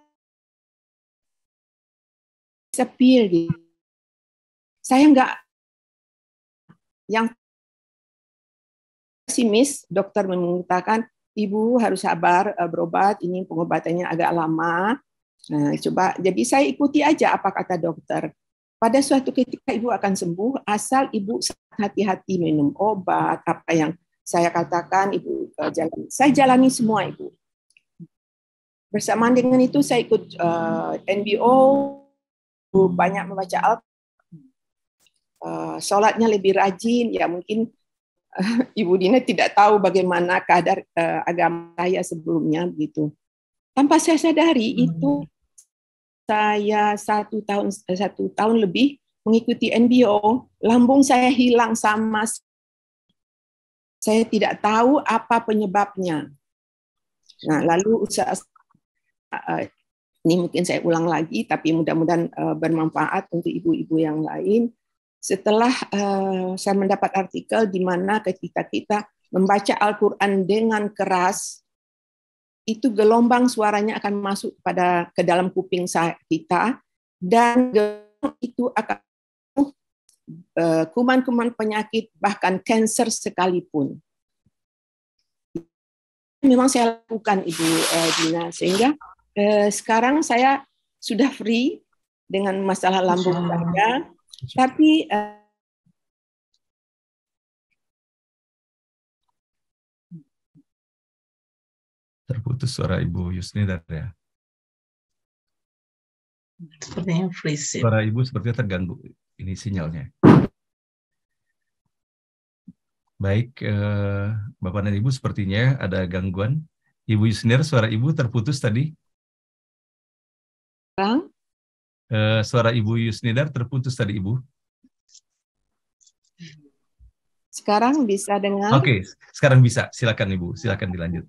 sepil gitu. Saya enggak yang pesimis, dokter mengatakan ibu harus sabar berobat, ini pengobatannya agak lama. Nah, coba jadi saya ikuti aja apa kata dokter. Pada suatu ketika ibu akan sembuh asal ibu hati-hati minum obat, apa yang saya katakan ibu jalani. Saya jalani semua ibu. Bersamaan dengan itu saya ikut NBO, banyak membaca Al-Quran, sholatnya lebih rajin, ya mungkin Ibu Dina tidak tahu bagaimana kadar agama saya sebelumnya begitu. Tanpa saya sadari itu saya satu tahun lebih mengikuti NBO, lambung saya hilang sama. Saya tidak tahu apa penyebabnya. Nah, lalu ini mungkin saya ulang lagi, tapi mudah-mudahan bermanfaat untuk ibu-ibu yang lain. Setelah saya mendapat artikel di mana ketika kita membaca Al-Quran dengan keras, itu gelombang suaranya akan masuk ke dalam kuping kita, dan itu akan kuman-kuman penyakit, bahkan kanker sekalipun. Memang saya lakukan Ibu Dina, sehingga sekarang saya sudah free dengan masalah lambung saya. Tapi terputus suara Ibu Yusnidar ya. Sepertinya freeze. Suara Ibu sepertinya terganggu ini sinyalnya. Baik, Bapak dan Ibu sepertinya ada gangguan. Ibu Yusnidar, suara Ibu terputus tadi. Suara Ibu Yusnidar terputus tadi, Ibu. Sekarang bisa dengar? Oke, sekarang bisa. Silakan Ibu, silakan dilanjut.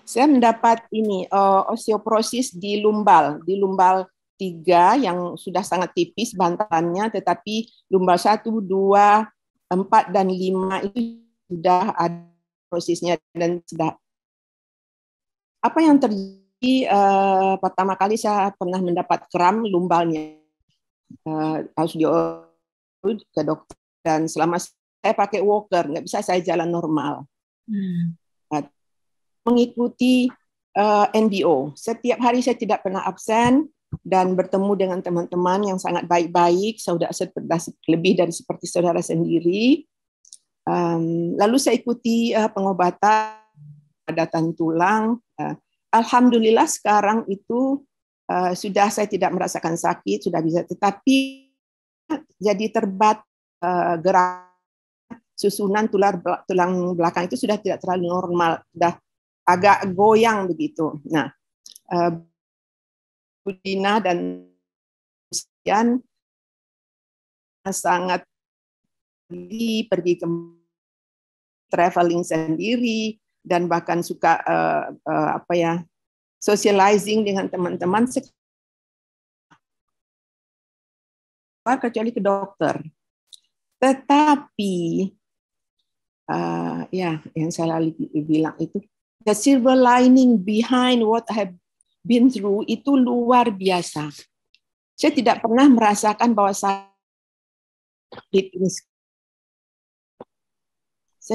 Saya mendapat ini osteoporosis di lumbal 3 yang sudah sangat tipis bantalannya, tetapi lumbal 1, 2, 4 dan 5 itu sudah ada prosesnya dan sudah. Apa yang terjadi? Pertama kali saya pernah mendapat kram lumbalnya, harus diurut ke dokter, dan selama saya pakai walker nggak bisa saya jalan normal. Mengikuti NBO setiap hari saya tidak pernah absen dan bertemu dengan teman-teman yang sangat baik-baik, saudara lebih dari seperti saudara sendiri. Lalu saya ikuti pengobatan padatan tulang. Alhamdulillah sekarang itu sudah saya tidak merasakan sakit, sudah bisa, tetapi jadi terbat gerak susunan tulang belakang itu sudah tidak terlalu normal, sudah agak goyang begitu. Nah, Budina dan Sian sangat pergi ke traveling sendiri dan bahkan suka socializing dengan teman-teman, kecuali ke dokter. Tetapi yang saya bilang itu, the silver lining behind what I have been through itu luar biasa. Saya tidak pernah merasakan bahwa saya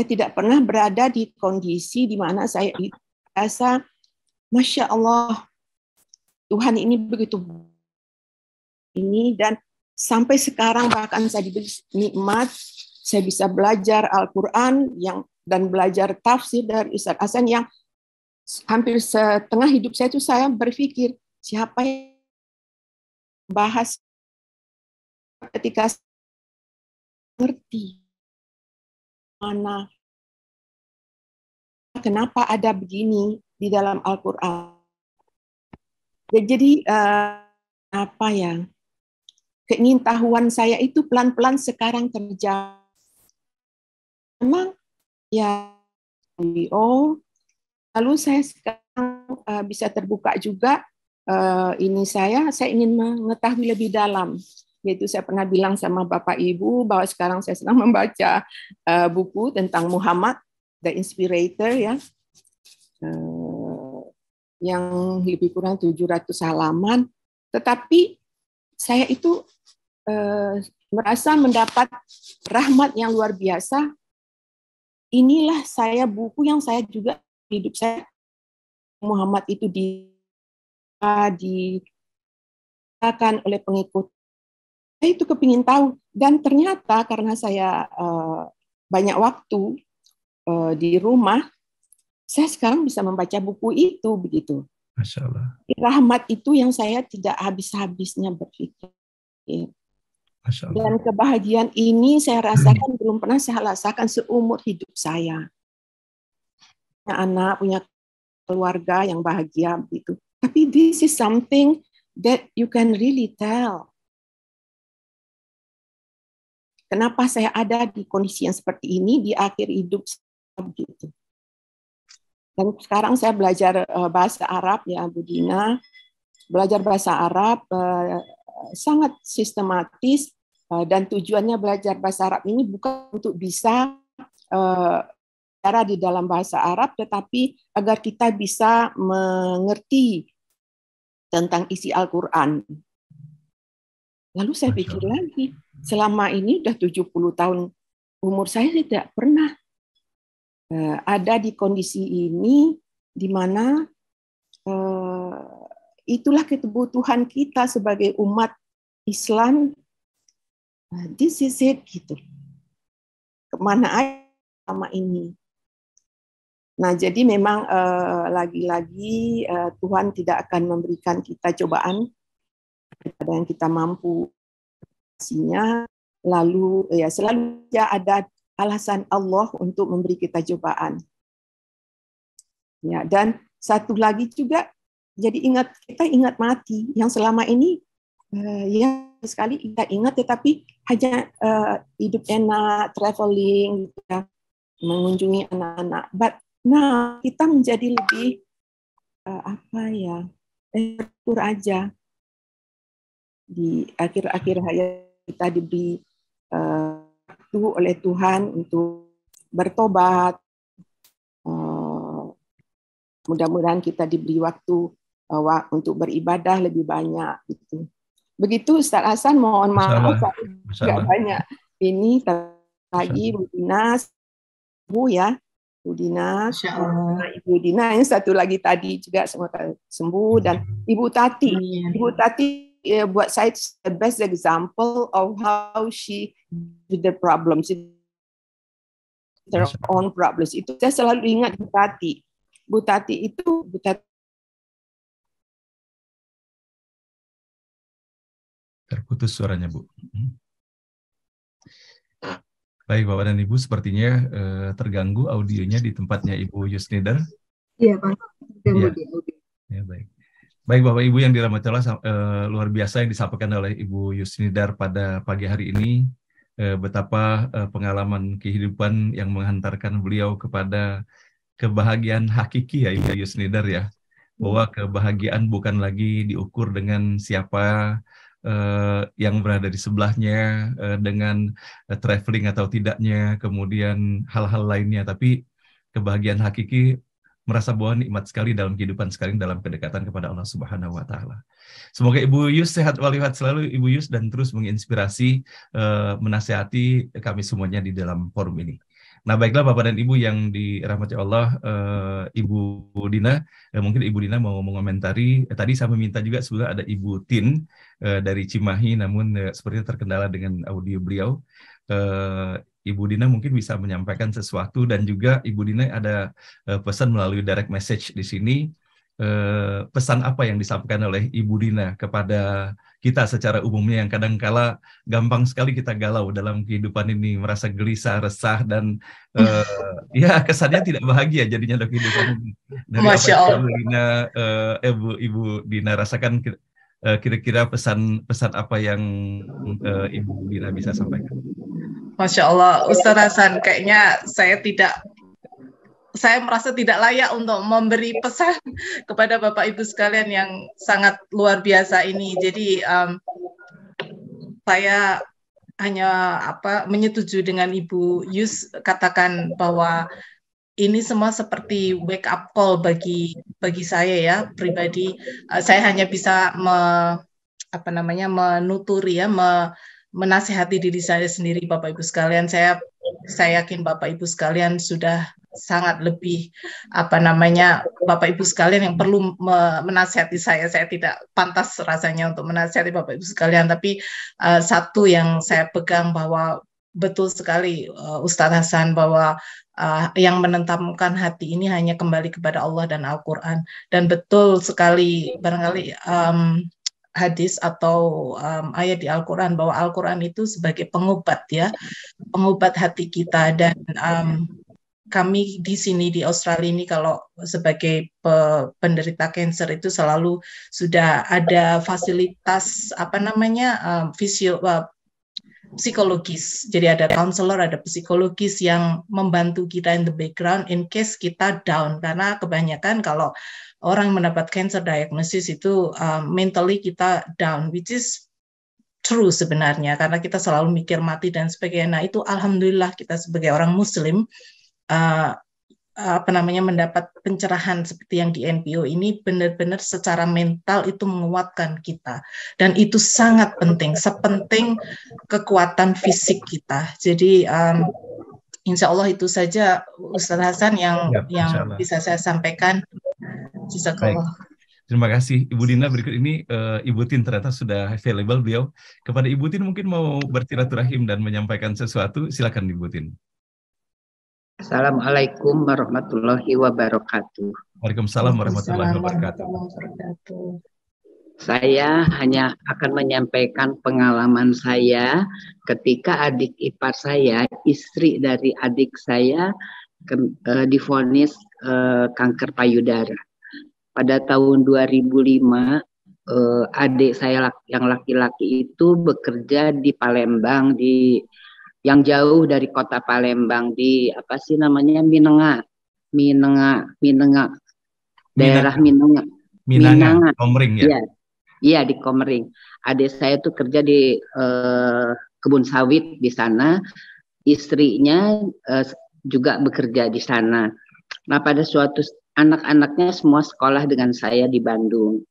tidak pernah berada di kondisi di mana saya merasa, Masya Allah, Tuhan ini begitu ini, dan sampai sekarang bahkan saya diberi nikmat, saya bisa belajar Al-Quran dan belajar tafsir dari Ustaz Hasan yang hampir setengah hidup saya itu saya berpikir siapa yang bahas ketika saya ngerti mana kenapa ada begini di dalam Al-Quran. Jadi apa ya, keingintahuan saya itu pelan-pelan sekarang terjadi. Memang ya, lalu saya sekarang bisa terbuka juga. Ini saya ingin mengetahui lebih dalam. Yaitu saya pernah bilang sama Bapak Ibu bahwa sekarang saya sedang membaca buku tentang Muhammad, The Inspirator, ya, yang lebih kurang 700 halaman. Tetapi saya itu merasa mendapat rahmat yang luar biasa. Inilah saya buku yang saya juga hidup saya, Muhammad itu dikatakan oleh pengikut. Saya itu kepingin tahu, dan ternyata karena saya banyak waktu di rumah, saya sekarang bisa membaca buku itu begitu. Masya Allah. Rahmat itu yang saya tidak habis-habisnya berpikir. Masya Allah. Dan kebahagiaan ini saya rasakan belum pernah saya rasakan seumur hidup saya. Punya anak, punya keluarga yang bahagia begitu. Tapi this is something that you can really tell. Kenapa saya ada di kondisi yang seperti ini di akhir hidup saya begitu. Dan sekarang saya belajar bahasa Arab, ya Bu Dina. Belajar bahasa Arab sangat sistematis, dan tujuannya belajar bahasa Arab ini bukan untuk bisa bicara di dalam bahasa Arab, tetapi agar kita bisa mengerti tentang isi Al-Quran. Lalu saya pikir lagi, selama ini sudah 70 tahun umur saya tidak pernah ada di kondisi ini, di mana itulah kebutuhan kita sebagai umat Islam. This is it, gitu. Kemana aja sama ini. Nah, jadi memang lagi-lagi Tuhan tidak akan memberikan kita cobaan daripada yang kita mampu. Lalu ya selalu ada alasan Allah untuk memberi kita cobaan. Ya, dan satu lagi juga, jadi kita ingat mati yang selama ini ya sekali kita ingat, tetapi hanya hidup enak, traveling, ya, mengunjungi anak-anak. But nah, kita menjadi lebih bersyukur aja. Di akhir-akhir hayat kita diberi waktu oleh Tuhan untuk bertobat. Mudah-mudahan kita diberi waktu untuk beribadah lebih banyak. Gitu. Begitu Ustaz Hasan, mohon maaf nggak banyak ini lagi Bu Dina, Bu ya, Bu Dina, Ibu Dina, yang satu lagi tadi juga semoga sembuh, dan Ibu Tati. Ibu Tati buat saya the best example of how she did the problems, their own problems. Itu saya selalu ingat Bu Tati. Bu Tati itu terputus suaranya, Bu. Baik, Bapak dan Ibu, sepertinya terganggu audionya di tempatnya Ibu Yusnidar. Iya, Pak. Terganggu di audio. Ya, baik. Baik, Bapak Ibu yang dirahmati Allah, luar biasa yang disampaikan oleh Ibu Yusnidar pada pagi hari ini. Betapa pengalaman kehidupan yang menghantarkan beliau kepada kebahagiaan hakiki, ya Ibu Yusnidar, ya. Bahwa kebahagiaan bukan lagi diukur dengan siapa yang berada di sebelahnya, dengan traveling atau tidaknya, kemudian hal-hal lainnya, tapi kebahagiaan hakiki merasa bahwa nikmat sekali dalam kehidupan sekarang, dalam kedekatan kepada Allah Subhanahu wa Ta'ala. Semoga Ibu Yus sehat walafiat selalu, Ibu Yus, dan terus menginspirasi, menasihati kami semuanya di dalam forum ini. Nah, baiklah Bapak dan Ibu yang dirahmati Allah, Ibu Dina, mungkin Ibu Dina mau mengomentari. Tadi saya meminta juga sudah ada Ibu Tin dari Cimahi, namun sepertinya terkendala dengan audio beliau. Ibu Dina mungkin bisa menyampaikan sesuatu, dan juga Ibu Dina ada pesan melalui direct message di sini. pesan apa yang disampaikan oleh Ibu Dina kepada kita secara umumnya yang kadangkala gampang sekali kita galau dalam kehidupan ini, merasa gelisah, resah, dan ya kesannya tidak bahagia jadinya dalam kehidupan ini. Dari apa Masya yang Allah. Ibu Dina, Ibu Dina rasakan, kira-kira pesan apa yang Ibu Dina bisa sampaikan? Masya Allah, Ustaz Hasan, kayaknya saya merasa tidak layak untuk memberi pesan kepada Bapak Ibu sekalian yang sangat luar biasa ini. Jadi saya hanya menyetujui dengan Ibu Yus katakan bahwa ini semua seperti wake up call bagi saya ya pribadi. Saya hanya bisa menuturi ya, menasihati diri saya sendiri, Bapak Ibu sekalian. Saya yakin Bapak Ibu sekalian sudah sangat lebih Bapak Ibu sekalian yang perlu menasihati saya. Saya tidak pantas rasanya untuk menasihati Bapak Ibu sekalian, tapi satu yang saya pegang bahwa betul sekali Ustadz Hasan, bahwa yang menentamkan hati ini hanya kembali kepada Allah dan Al-Quran. Dan betul sekali barangkali hadis atau ayat di Al-Quran bahwa Al-Quran itu sebagai pengobat ya, pengobat hati kita. Dan kami di sini di Australia ini kalau sebagai penderita kanker itu selalu sudah ada fasilitas psikologis. Jadi ada counselor, ada psikologis yang membantu kita in the background in case kita down. Karena kebanyakan kalau orang mendapat cancer diagnosis itu mentally kita down, which is true sebenarnya, karena kita selalu mikir mati dan sebagainya. Nah itu alhamdulillah kita sebagai orang Muslim mendapat pencerahan seperti yang di NPO ini, benar-benar secara mental itu menguatkan kita, dan itu sangat penting, sepenting kekuatan fisik kita. Jadi insya Allah itu saja Ustadz Hasan yang bisa saya sampaikan. Jazakallah. Terima kasih Ibu Dina. Berikut ini Ibu Tin ternyata sudah available beliau. Kepada Ibu Tin mungkin mau bersilaturahim dan menyampaikan sesuatu, silakan Ibu Tin. Assalamualaikum warahmatullahi wabarakatuh. Waalaikumsalam warahmatullahi wabarakatuh. Saya hanya akan menyampaikan pengalaman saya ketika adik ipar saya, istri dari adik saya, divonis kanker payudara. Pada tahun 2005, adik saya yang laki-laki itu bekerja di Palembang, yang jauh dari kota Palembang, di Minenga, daerah Minenga, Komering ya? Iya, di Komering. Adik saya tuh kerja di kebun sawit di sana, istrinya juga bekerja di sana. Nah, pada suatu anak-anaknya semua sekolah dengan saya di Bandung.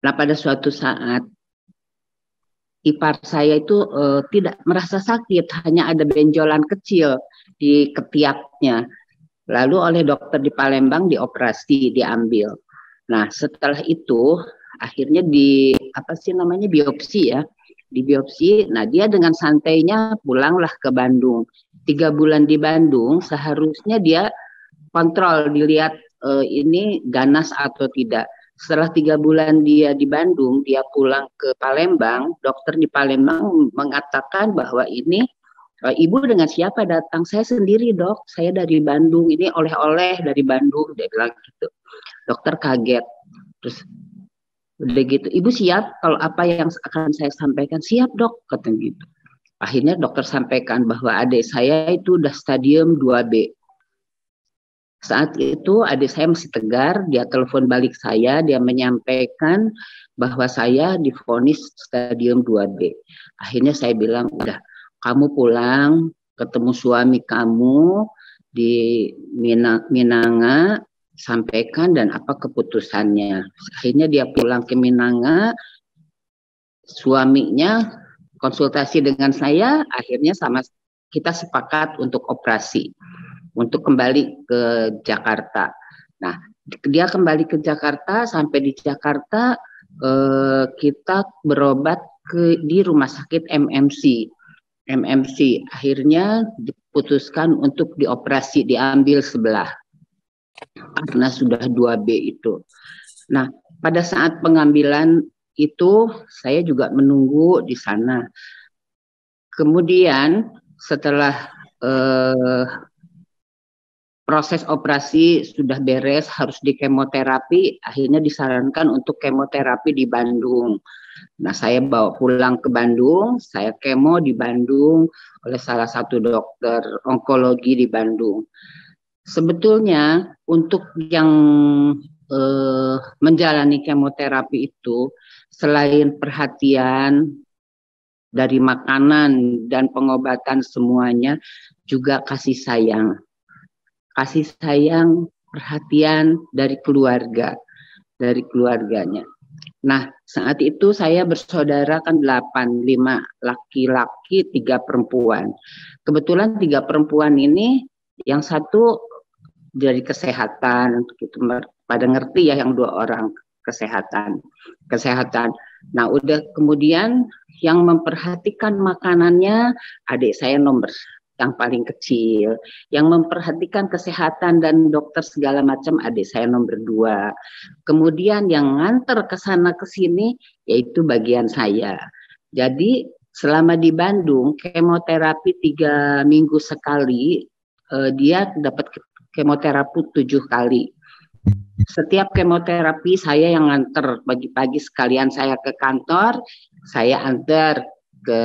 Nah, pada suatu saat ipar saya itu tidak merasa sakit, hanya ada benjolan kecil di ketiaknya. Lalu oleh dokter di Palembang dioperasi, diambil. Nah, setelah itu akhirnya biopsi ya. Di biopsi, nah dia dengan santainya pulanglah ke Bandung. 3 bulan di Bandung, seharusnya dia kontrol, dilihat ini ganas atau tidak. Setelah 3 bulan dia di Bandung, dia pulang ke Palembang. Dokter di Palembang mengatakan bahwa ini, ibu dengan siapa datang? Saya sendiri dok, saya dari Bandung. Ini oleh-oleh dari Bandung, dia bilang gitu. Dokter kaget. Terus udah gitu, ibu siap kalau apa yang akan saya sampaikan? Siap dok, kata gitu. Akhirnya dokter sampaikan bahwa adik saya itu udah stadium 2B. Saat itu adik saya masih tegar, dia telepon balik saya, dia menyampaikan bahwa saya divonis stadium 2B. Akhirnya saya bilang, udah kamu pulang, ketemu suami kamu di Minanga, sampaikan dan apa keputusannya. Akhirnya dia pulang ke Minanga, suaminya konsultasi dengan saya, akhirnya kita sepakat untuk operasi, untuk kembali ke Jakarta. Nah, dia kembali ke Jakarta, sampai di Jakarta kita berobat di rumah sakit MMC. Akhirnya diputuskan untuk dioperasi, diambil sebelah. karena sudah 2B itu. Nah, pada saat pengambilan itu saya juga menunggu di sana. Kemudian setelah proses operasi sudah beres, harus di kemoterapi, akhirnya disarankan untuk kemoterapi di Bandung. Nah, saya bawa pulang ke Bandung, saya kemo di Bandung oleh salah satu dokter onkologi di Bandung. Sebetulnya untuk yang menjalani kemoterapi itu, selain perhatian dari makanan dan pengobatan semuanya, juga kasih sayang. Kasih sayang, perhatian dari keluarganya. Nah, saat itu saya bersaudara kan 8, 5 laki-laki, 3 perempuan. Kebetulan 3 perempuan ini, yang satu dari kesehatan, gitu, pada ngerti ya yang 2 orang kesehatan. Nah, udah kemudian yang memperhatikan makanannya adik saya nomor yang paling kecil, yang memperhatikan kesehatan dan dokter segala macam adik saya nomor 2. Kemudian yang nganter ke sana ke sini yaitu bagian saya. Jadi selama di Bandung kemoterapi 3 minggu sekali, dia dapat kemoterapi 7 kali. Setiap kemoterapi saya yang nganter, pagi-pagi sekalian saya ke kantor, saya antar ke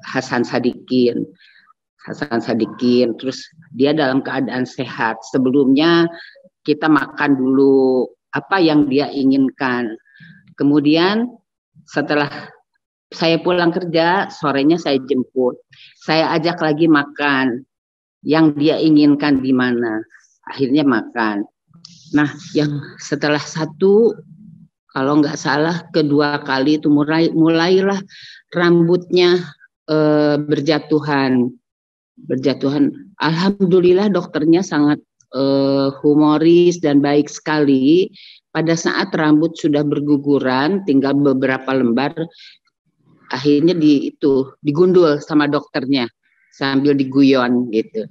Hasan Sadikin, terus dia dalam keadaan sehat. Sebelumnya kita makan dulu apa yang dia inginkan. Kemudian setelah saya pulang kerja, sorenya saya jemput. Saya ajak lagi makan yang dia inginkan di mana. Akhirnya makan. Nah, yang setelah 1, kalau nggak salah kedua kali itu mulailah rambutnya berjatuhan. Alhamdulillah dokternya sangat humoris dan baik sekali. Pada saat rambut sudah berguguran, tinggal beberapa lembar, akhirnya digundul sama dokternya sambil diguyon gitu.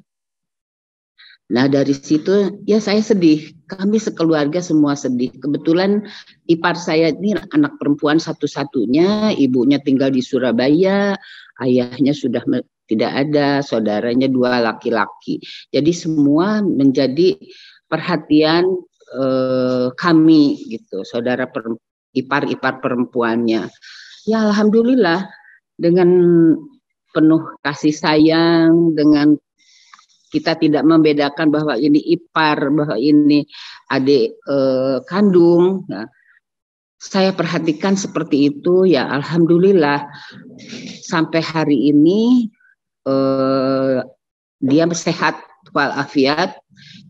Nah, dari situ ya saya sedih. Kami sekeluarga semua sedih. Kebetulan ipar saya ini anak perempuan satu-satunya, ibunya tinggal di Surabaya, ayahnya sudah tidak ada, saudaranya 2 laki-laki. Jadi semua menjadi perhatian kami gitu, saudara ipar-ipar perempuannya. Ya alhamdulillah dengan penuh kasih sayang, dengan kita tidak membedakan bahwa ini ipar, bahwa ini adik kandung. Nah, saya perhatikan seperti itu, ya alhamdulillah sampai hari ini dia sehat walafiat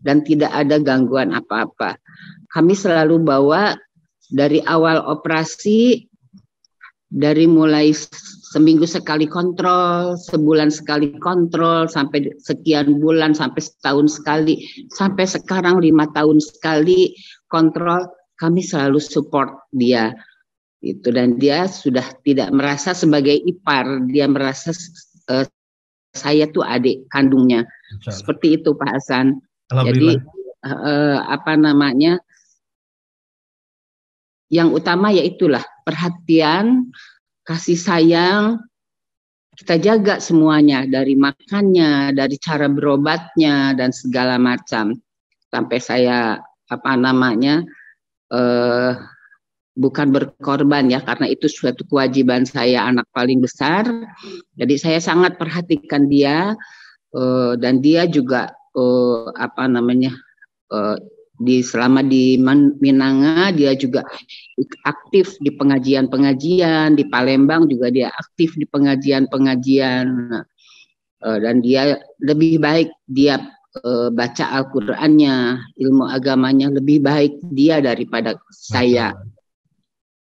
dan tidak ada gangguan apa-apa. Kami selalu bawa dari awal operasi, dari mulai seminggu sekali kontrol, sebulan sekali kontrol, sampai sekian bulan, sampai setahun sekali, sampai sekarang 5 tahun sekali kontrol, kami selalu support dia. Itu, dan dia sudah tidak merasa sebagai ipar, dia merasa saya tuh adik kandungnya. Seperti itu Pak Hasan. Jadi yang utama yaitulah perhatian, kasih sayang, kita jaga semuanya, dari makannya, dari cara berobatnya dan segala macam. Sampai saya bukan berkorban ya, karena itu suatu kewajiban saya, anak paling besar. Jadi saya sangat perhatikan dia, dan dia juga selama di Minanga dia juga aktif di pengajian-pengajian, di Palembang juga dia aktif di pengajian-pengajian, dan dia lebih baik dia baca Al-Qur'annya, ilmu agamanya lebih baik dia daripada saya.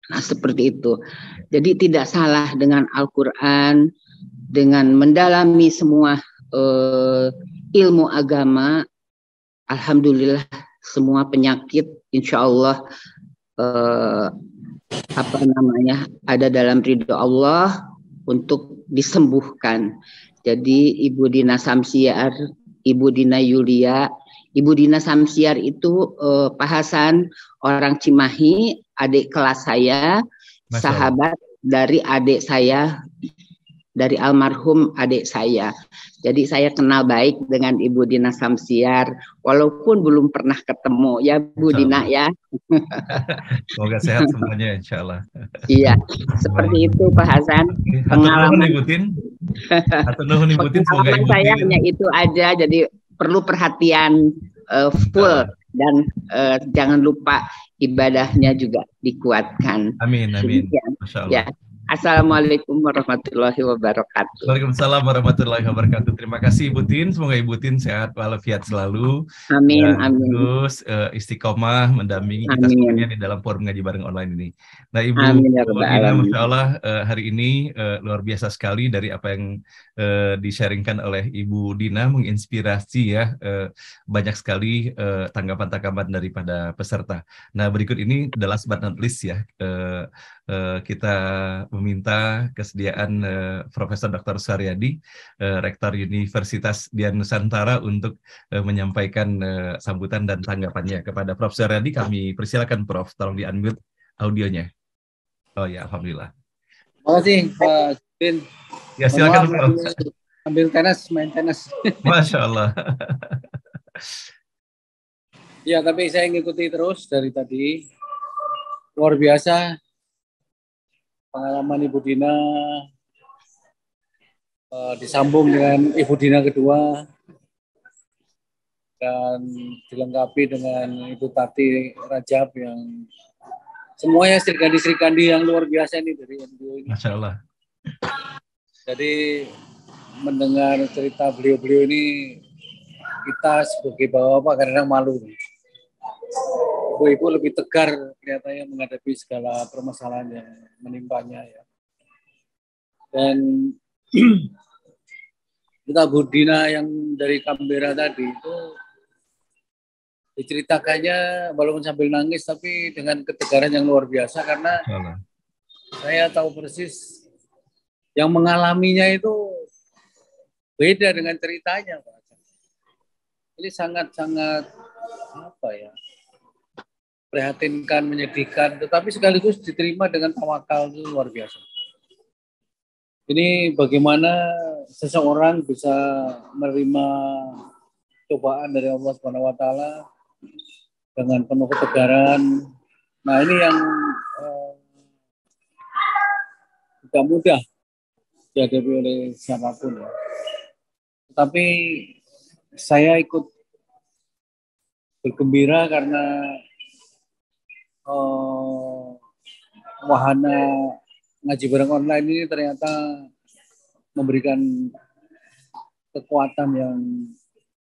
Nah, seperti itu. Jadi tidak salah dengan Al-Qur'an, dengan mendalami semua ilmu agama. Alhamdulillah semua penyakit insya Allah ada dalam ridho Allah untuk disembuhkan. Jadi Ibu Dina Samsiar, Ibu Dina Yulia Ibu Dina Samsiar itu Pak Hasan orang Cimahi, adik kelas saya, sahabat dari adik saya, dari almarhum adik saya. Jadi saya kenal baik dengan Ibu Dina Samsiar, walaupun belum pernah ketemu ya Bu Dina ya. Semoga sehat semuanya insya Allah. Iya, seperti itu Pak Hasan. Pengalaman Ibu Tin. Pengalaman saya hanya itu aja, jadi perlu perhatian full dan jangan lupa ibadahnya juga dikuatkan. Amin, amin. Masya Allah. Ya. Assalamualaikum warahmatullahi wabarakatuh. Waalaikumsalam warahmatullahi wabarakatuh. Terima kasih Ibu Tin. Semoga Ibu Tin sehat walafiat selalu. Amin, dan amin. Terus istiqomah mendampingi kita semuanya di dalam forum ngaji bareng online ini. Nah Ibu Dina, Masya Allah hari ini luar biasa sekali dari apa yang di-sharingkan oleh Ibu Dina, menginspirasi ya banyak sekali tanggapan-tanggapan daripada peserta. Nah berikut ini the last but not least ya. Kita meminta kesediaan Profesor Dr. Suharyadi, Rektor Universitas Dian Nusantara untuk menyampaikan sambutan dan tanggapannya kepada Prof. Suharyadi. Kami persilakan Prof. Tolong di-unmute audionya. Oh ya, alhamdulillah. Terima kasih Pak Bin. Ya silakan Prof. Ambil tenis, main tenis. Masya Allah. Ya, tapi saya ngikuti terus dari tadi. Luar biasa pengalaman Ibu Dina, disambung dengan Ibu Dina kedua, dan dilengkapi dengan Ibu Tati Rajab yang semuanya serikandi-serikandi yang luar biasa ini dari NGO ini. Masya Allah. Jadi mendengar cerita beliau-beliau ini, kita sebagai bapak-bapak kadang-kadang malu. Ibu-ibu lebih tegar kelihatannya menghadapi segala permasalahan yang menimpanya ya. Dan kita Bu Dina yang dari Canberra tadi itu diceritakannya walaupun sambil nangis tapi dengan ketegaran yang luar biasa, karena saya tahu persis yang mengalaminya itu beda dengan ceritanya, Pak. Ini sangat-sangat apa ya, prihatinkan, menyedihkan, tetapi sekaligus diterima dengan tawakal, itu luar biasa. Ini bagaimana seseorang bisa menerima cobaan dari Allah Subhanahu wa taala dengan penuh ketegaran. Nah, ini yang tidak mudah dihadapi oleh siapapun. Tetapi saya ikut bergembira karena wahana ngaji bareng online ini ternyata memberikan kekuatan yang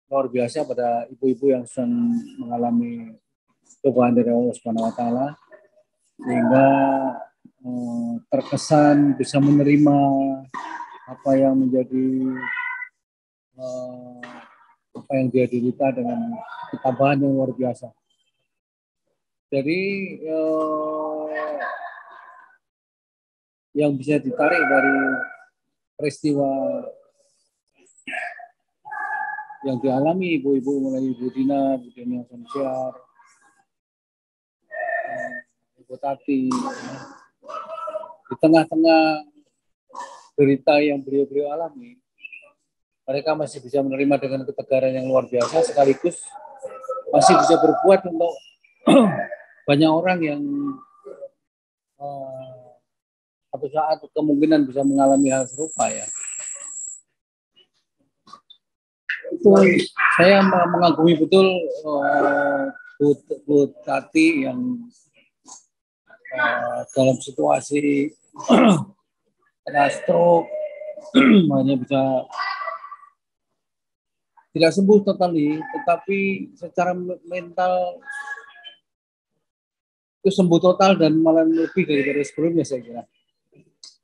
luar biasa pada ibu-ibu yang sedang mengalami cobaan dari Allah Subhanahu wa taala, sehingga terkesan bisa menerima apa yang menjadi apa yang dia derita dengan ketabahan yang luar biasa. Jadi yang bisa ditarik dari peristiwa yang dialami ibu-ibu, mulai Ibu Dina, Bu Dina Samsiar, Ibu Tati, di tengah-tengah derita yang beliau-beliau alami, mereka masih bisa menerima dengan ketegaran yang luar biasa, sekaligus masih bisa berbuat untuk banyak orang yang suatu saat kemungkinan bisa mengalami hal serupa ya. Saya mengagumi betul Bu Tati yang dalam situasi kena stroke hanya bisa tidak sembuh totali, tetapi secara mental itu sembuh total dan malah lebih daripada sebelumnya, saya kira.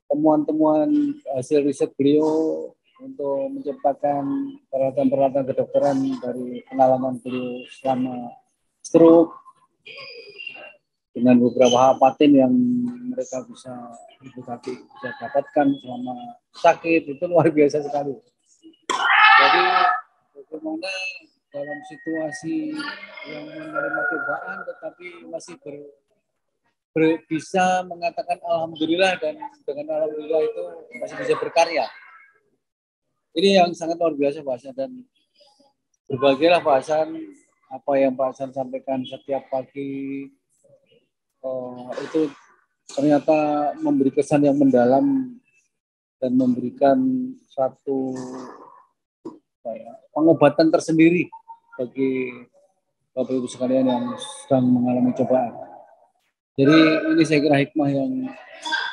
Temuan-temuan hasil riset beliau untuk menciptakan peralatan-peralatan kedokteran dari pengalaman beliau selama stroke dengan beberapa paten yang mereka bisa Ibu Tati bisa dapatkan selama sakit, itu luar biasa sekali. Jadi bagaimana dalam situasi yang menerima cobaan tetapi masih bisa mengatakan alhamdulillah, dan dengan alhamdulillah itu masih bisa berkarya. Ini yang sangat luar biasa Pak Hasan, dan berbagailah Pak Hasan apa yang Pak Hasan sampaikan setiap pagi itu ternyata memberi kesan yang mendalam dan memberikan satu pengobatan tersendiri bagi Bapak Ibu sekalian yang sedang mengalami cobaan. Jadi ini saya kira hikmah yang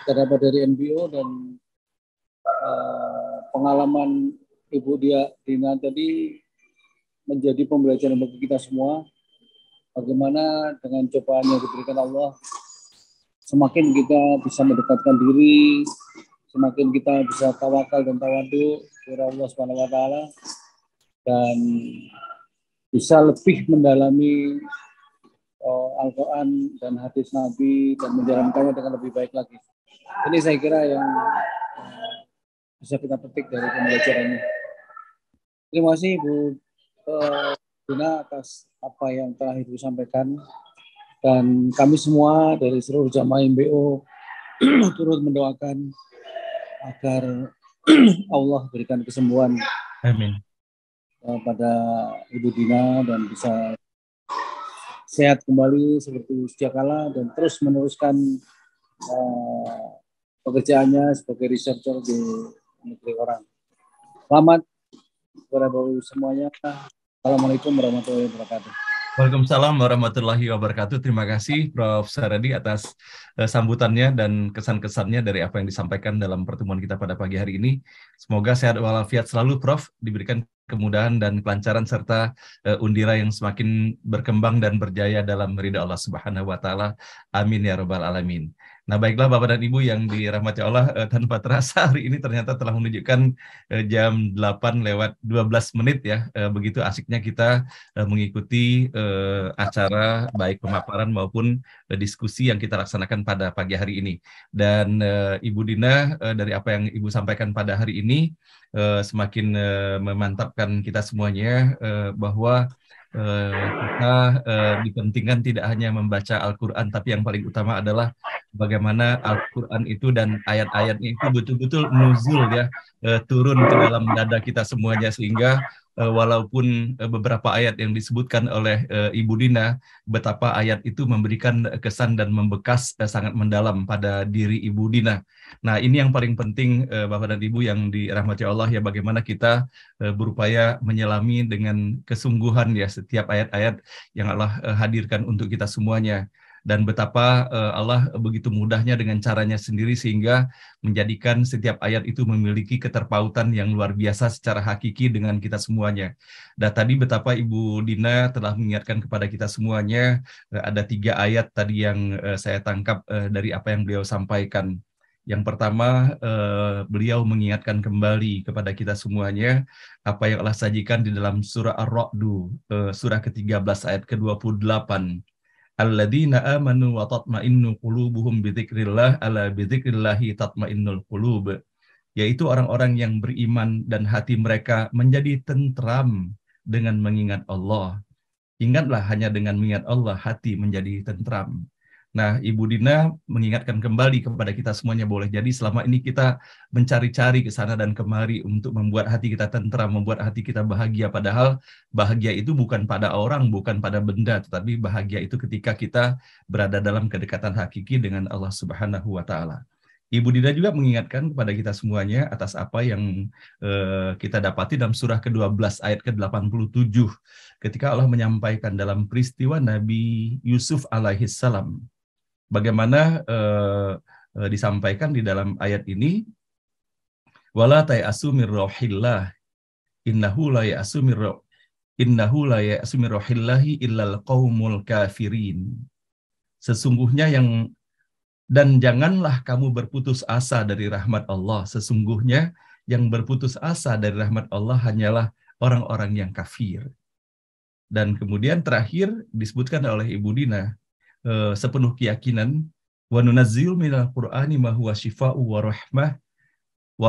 kita dapat dari NBO, dan pengalaman Ibu Dina tadi menjadi pembelajaran bagi kita semua. Bagaimana dengan cobaan yang diberikan Allah, semakin kita bisa mendekatkan diri, semakin kita bisa tawakal dan tawadu kepada Allah Subhanahu wa taala, dan bisa lebih mendalami Al-Quran dan hadis Nabi dan menjalankannya dengan lebih baik lagi. Ini saya kira yang bisa kita petik dari pembelajaran ini. Terima kasih Ibu Dina atas apa yang telah Ibu sampaikan, dan kami semua dari seluruh jamaah MBO turut mendoakan agar Allah berikan kesembuhan. Amin. Pada Ibu Dina dan bisa sehat kembali seperti sedia kala dan terus meneruskan pekerjaannya sebagai researcher di negeri orang. Selamat kepada Bapak semuanya. Assalamualaikum warahmatullahi wabarakatuh. Waalaikumsalam warahmatullahi wabarakatuh. Terima kasih Prof. Saradi atas sambutannya dan kesan-kesannya dari apa yang disampaikan dalam pertemuan kita pada pagi hari ini. Semoga sehat walafiat selalu Prof, diberikan kemudahan dan kelancaran serta Undira yang semakin berkembang dan berjaya dalam ridha Allah Subhanahu wa taala. Amin ya rabbal alamin. Nah, baiklah Bapak dan Ibu yang dirahmati Allah, tanpa terasa hari ini ternyata telah menunjukkan jam 8:12 ya. Begitu asiknya kita mengikuti acara baik pemaparan maupun diskusi yang kita laksanakan pada pagi hari ini. Dan Ibu Dina, dari apa yang Ibu sampaikan pada hari ini semakin memantapkan kita semuanya bahwa kita dipentingkan tidak hanya membaca Al-Quran, tapi yang paling utama adalah bagaimana Al-Quran itu dan ayat-ayatnya itu betul-betul nuzul ya, turun ke dalam dada kita semuanya, sehingga walaupun beberapa ayat yang disebutkan oleh Ibu Dina, betapa ayat itu memberikan kesan dan membekas sangat mendalam pada diri Ibu Dina. Nah, ini yang paling penting Bapak dan Ibu yang dirahmati Allah ya, bagaimana kita berupaya menyelami dengan kesungguhan ya setiap ayat-ayat yang Allah hadirkan untuk kita semuanya. Dan betapa Allah begitu mudahnya dengan caranya sendiri sehingga menjadikan setiap ayat itu memiliki keterpautan yang luar biasa secara hakiki dengan kita semuanya. Dan tadi betapa Ibu Dina telah mengingatkan kepada kita semuanya, ada 3 ayat tadi yang saya tangkap dari apa yang beliau sampaikan. Yang pertama, beliau mengingatkan kembali kepada kita semuanya apa yang Allah sajikan di dalam surah Ar-Ra'du, surah ke-13 ayat ke-28. Alladzina amanu wa tatma'innu qulubuhum bidzikrillah ala bidzikrillahi tatma'innul qulub, yaitu orang-orang yang beriman dan hati mereka menjadi tentram dengan mengingat Allah. Ingatlah, hanya dengan mengingat Allah hati menjadi tentram. Nah, Ibu Dina mengingatkan kembali kepada kita semuanya, boleh jadi selama ini kita mencari-cari ke sana dan kemari untuk membuat hati kita tentram, membuat hati kita bahagia, padahal bahagia itu bukan pada orang, bukan pada benda, tetapi bahagia itu ketika kita berada dalam kedekatan hakiki dengan Allah Subhanahu wa taala. Ibu Dina juga mengingatkan kepada kita semuanya atas apa yang kita dapati dalam surah ke-12 ayat ke-87 ketika Allah menyampaikan dalam peristiwa Nabi Yusuf alaihissalam. Bagaimana disampaikan di dalam ayat ini, wala ta'asu mir rauhillah innahu la ya'asu mir rauhillahi illal qaumul kafirin. Sesungguhnya dan janganlah kamu berputus asa dari rahmat Allah. Sesungguhnya yang berputus asa dari rahmat Allah hanyalah orang-orang yang kafir. Dan kemudian terakhir disebutkan oleh Ibu Dina, sepenuh keyakinan, wa nunazzil minal qur'ani ma huwa shifaa'u wa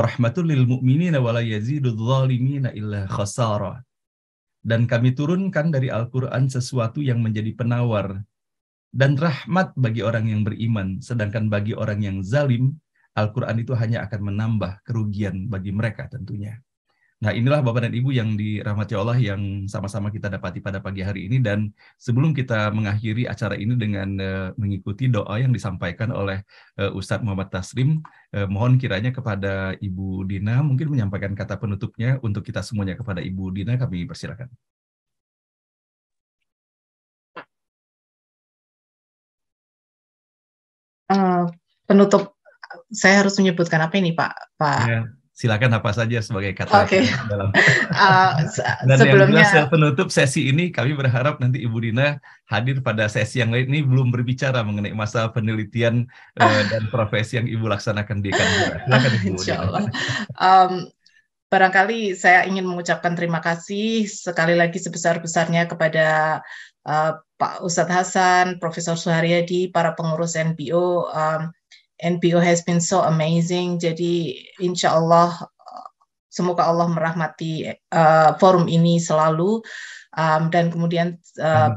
rahmatul lil mu'minina wa la yazidudz zalimina illa khasara. Dan kami turunkan dari Al-Quran sesuatu yang menjadi penawar dan rahmat bagi orang yang beriman. Sedangkan bagi orang yang zalim, Al-Quran itu hanya akan menambah kerugian bagi mereka tentunya. Nah, inilah Bapak dan Ibu yang dirahmati Allah yang sama-sama kita dapati pada pagi hari ini. Dan sebelum kita mengakhiri acara ini dengan mengikuti doa yang disampaikan oleh Ustadz Muhammad Taslim, mohon kiranya kepada Ibu Dina mungkin menyampaikan kata penutupnya untuk kita semuanya. Kepada Ibu Dina kami persilakan. Penutup, saya harus menyebutkan apa ini Pak? Ya, silakan apa saja sebagai kata dalam. Dan sebelumnya yang jelas penutup sesi ini, kami berharap nanti Ibu Dina hadir pada sesi yang lain. Ini belum berbicara mengenai masa penelitian dan profesi yang Ibu laksanakan di Canberra. Silakan Ibu Dina. Insyaallah. Barangkali saya ingin mengucapkan terima kasih sekali lagi sebesar-besarnya kepada Pak Ustadz Hasan, Profesor Suharyadi, para pengurus NPO. NPO has been so amazing. Jadi insya Allah semoga Allah merahmati forum ini selalu. Dan kemudian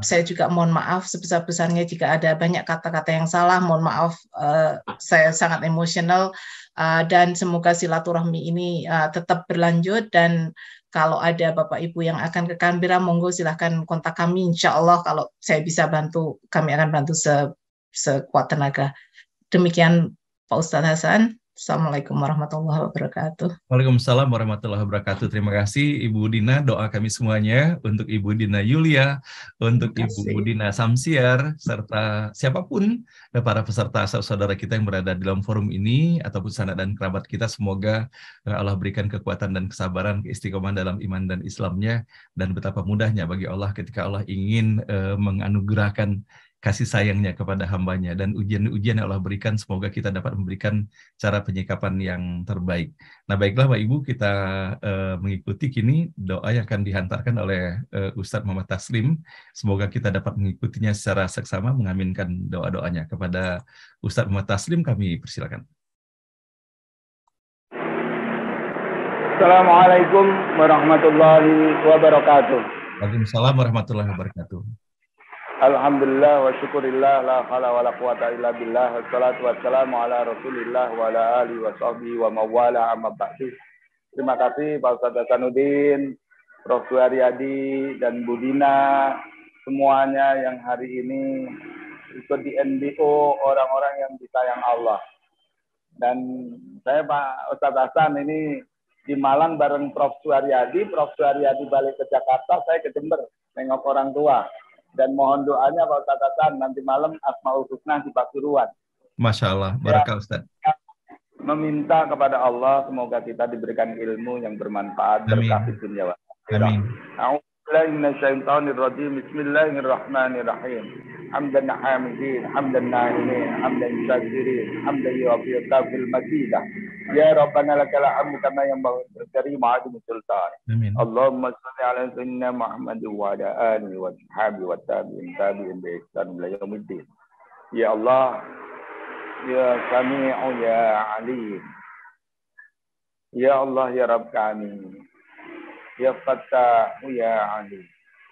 saya juga mohon maaf sebesar-besarnya jika ada banyak kata-kata yang salah. Mohon maaf, saya sangat emosional. Dan semoga silaturahmi ini tetap berlanjut. Dan kalau ada Bapak Ibu yang akan ke Canberra, monggo silahkan kontak kami. Insya Allah kalau saya bisa bantu, kami akan bantu sekuat tenaga. Demikian Pak Ustadz Hasan. Assalamualaikum warahmatullahi wabarakatuh. Waalaikumsalam warahmatullahi wabarakatuh. Terima kasih Ibu Dina. Doa kami semuanya untuk Ibu Dina Yulia, untuk Ibu Dina Samsiar, serta siapapun para peserta saudara kita yang berada di dalam forum ini, ataupun sanak dan kerabat kita. Semoga Allah berikan kekuatan dan kesabaran, keistiqomahan dalam iman dan Islamnya, dan betapa mudahnya bagi Allah ketika Allah ingin menganugerahkan kasih sayangnya kepada hambanya, dan ujian-ujian yang Allah berikan semoga kita dapat memberikan cara penyikapan yang terbaik. Nah baiklah Bapak Ibu, kita mengikuti kini doa yang akan dihantarkan oleh Ustadz Muhammad Taslim. Semoga kita dapat mengikutinya secara seksama, mengaminkan doa-doanya. Kepada Ustadz Muhammad Taslim kami persilakan. Assalamualaikum warahmatullahi wabarakatuh. Waalaikumsalam warahmatullahi wabarakatuh. Alhamdulillah wa syukurillah la haula wa la quwata illa billah. Wassalatu wassalamu ala Rasulillah wa ala alihi wa sahbihi wa mawala amma ba'du. Terima kasih Pak Ustadz Hasanuddin, Prof. Suharyadi dan Bu Dina, semuanya yang hari ini ikut di NBO, orang-orang yang disayang Allah. Dan saya Pak Ustadz Hasan ini di Malang bareng Prof. Suharyadi. Prof. Suharyadi balik ke Jakarta, saya ke Jember nengok orang tua. Dan mohon doanya Pak Ustadz Hasan nanti malam Asmaul Husna di Pasuruan. Masya Allah, barakah Ustadz. Meminta kepada Allah semoga kita diberikan ilmu yang bermanfaat, berkah di dunia wa akhirat. A'udzubillahi minasyaitonir rajim. Bismillahirrahmanirrahim. Hamdan hamidin, hamdan na'imin, hamdan syakirin, hamdan yuwafiqah fil majidah. Ya Rabbana lakal hamdu kama yanbaghi li karim azim sultan. Allahumma shalli ala sayyidina Muhammad wa ala alihi wa sahbihi wa tabi'in bi ihsan ila yaumiddin. Ya Allah, ya Sami'u ya Alim. Ya Allah ya Rabb kami. Ya Fattah ya Alim.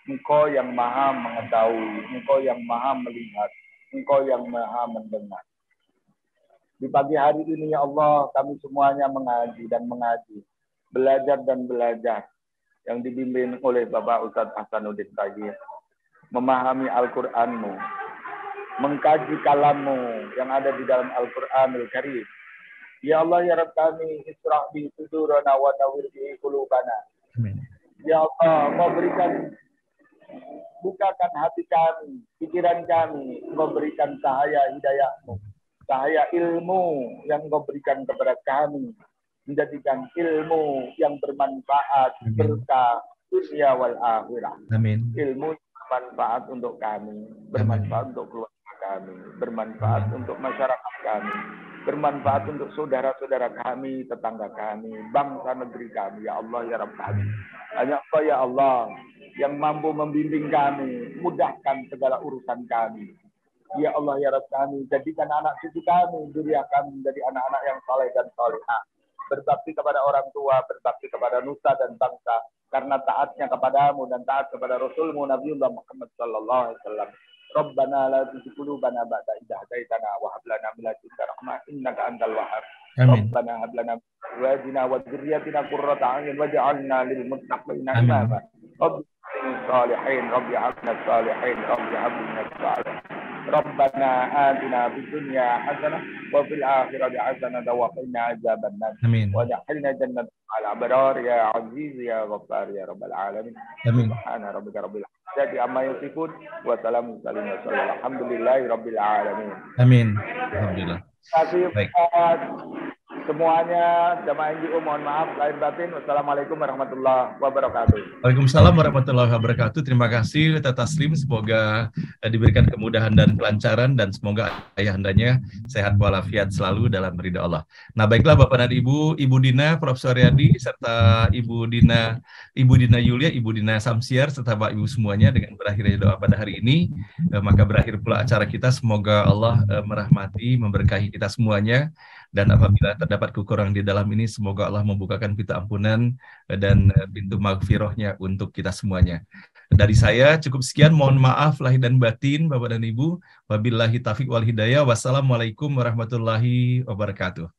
Engkau yang maha mengetahui, Engkau yang maha melihat, Engkau yang maha mendengar. Di pagi hari ini ya Allah, kami semuanya mengaji dan mengaji, belajar dan belajar, yang dibimbing oleh Bapak Ustadz Hasanuddin tadi, memahami Al-Quran-Mu, mengkaji kalam-Mu yang ada di dalam Al-Quranul Karim. Ya Allah ya Rabb kami, isra' bi sudurana wa nawwir bi qulubana. Ya Allah, Engkau berikan, bukakan hati kami, pikiran kami, Engkau berikan cahaya hidayah-Mu, cahaya ilmu yang Engkau berikan kepada kami, menjadikan ilmu yang bermanfaat, berkah dunia wal akhirah. Amin. Ilmu yang bermanfaat untuk kami, bermanfaat untuk keluarga kami, bermanfaat untuk masyarakat kami, bermanfaat untuk saudara-saudara kami, tetangga kami, bangsa negeri kami. Ya Allah ya Rabb kami. Hanya Engkau ya Allah yang mampu membimbing kami, mudahkan segala urusan kami. Ya Allah ya Rabb kami, jadikan anak cucu kami, zuriat kami menjadi anak-anak yang saleh dan salihah, berbakti kepada orang tua, berbakti kepada nusa dan bangsa, karena taatnya kepadamu dan taat kepada Rasulmu Nabiullah Muhammad sallallahu alaihi wasallam. Rabbana la tuzigh qulubana ba'da idh hadaitana wa hab lana min ladunka rahmah innaka antal wahhab. Rabbana hab lana min azwajina wa dhurriyyatina qurrata a'yun waj'alna lil muttaqina imama. Rabbi salihin, Rabbi habna salihin, Rabbi habna salihin. Rabbana atina fid dunya hasanah wa fil akhirati hasanah wa qina adzabannar. Amin. Wa ja'alna jannatan al-abrar ya aziz ya ghaffar ya rabbal alamin. Amin. Subhana rabbika rabbil izzati amma yasifun wa salamun alhamdulillahi rabbil alamin. Amin. Alhamdulillah. Terima kasih semuanya, jamaah NGO, mohon maaf lahir batin. Wassalamualaikum warahmatullahi wabarakatuh. Waalaikumsalam warahmatullahi wabarakatuh. Terima kasih Teh Taslim, semoga diberikan kemudahan dan kelancaran dan semoga ayahandanya sehat walafiat selalu dalam ridha Allah. Nah, baiklah Bapak dan Ibu, Ibu Dina, Prof. Suryadi serta Ibu Dina Yulia, Ibu Dina Samsiar serta Bapak Ibu semuanya, dengan berakhirnya doa pada hari ini, maka berakhir pula acara kita. Semoga Allah merahmati, memberkahi kita semuanya. Dan apabila terdapat kekurangan di dalam ini, semoga Allah membukakan pintu ampunan dan pintu maghfirahnya untuk kita semuanya. Dari saya cukup sekian, mohon maaf lahir dan batin Bapak dan Ibu. Wabillahi taufiq wal hidayah. Wassalamualaikum warahmatullahi wabarakatuh.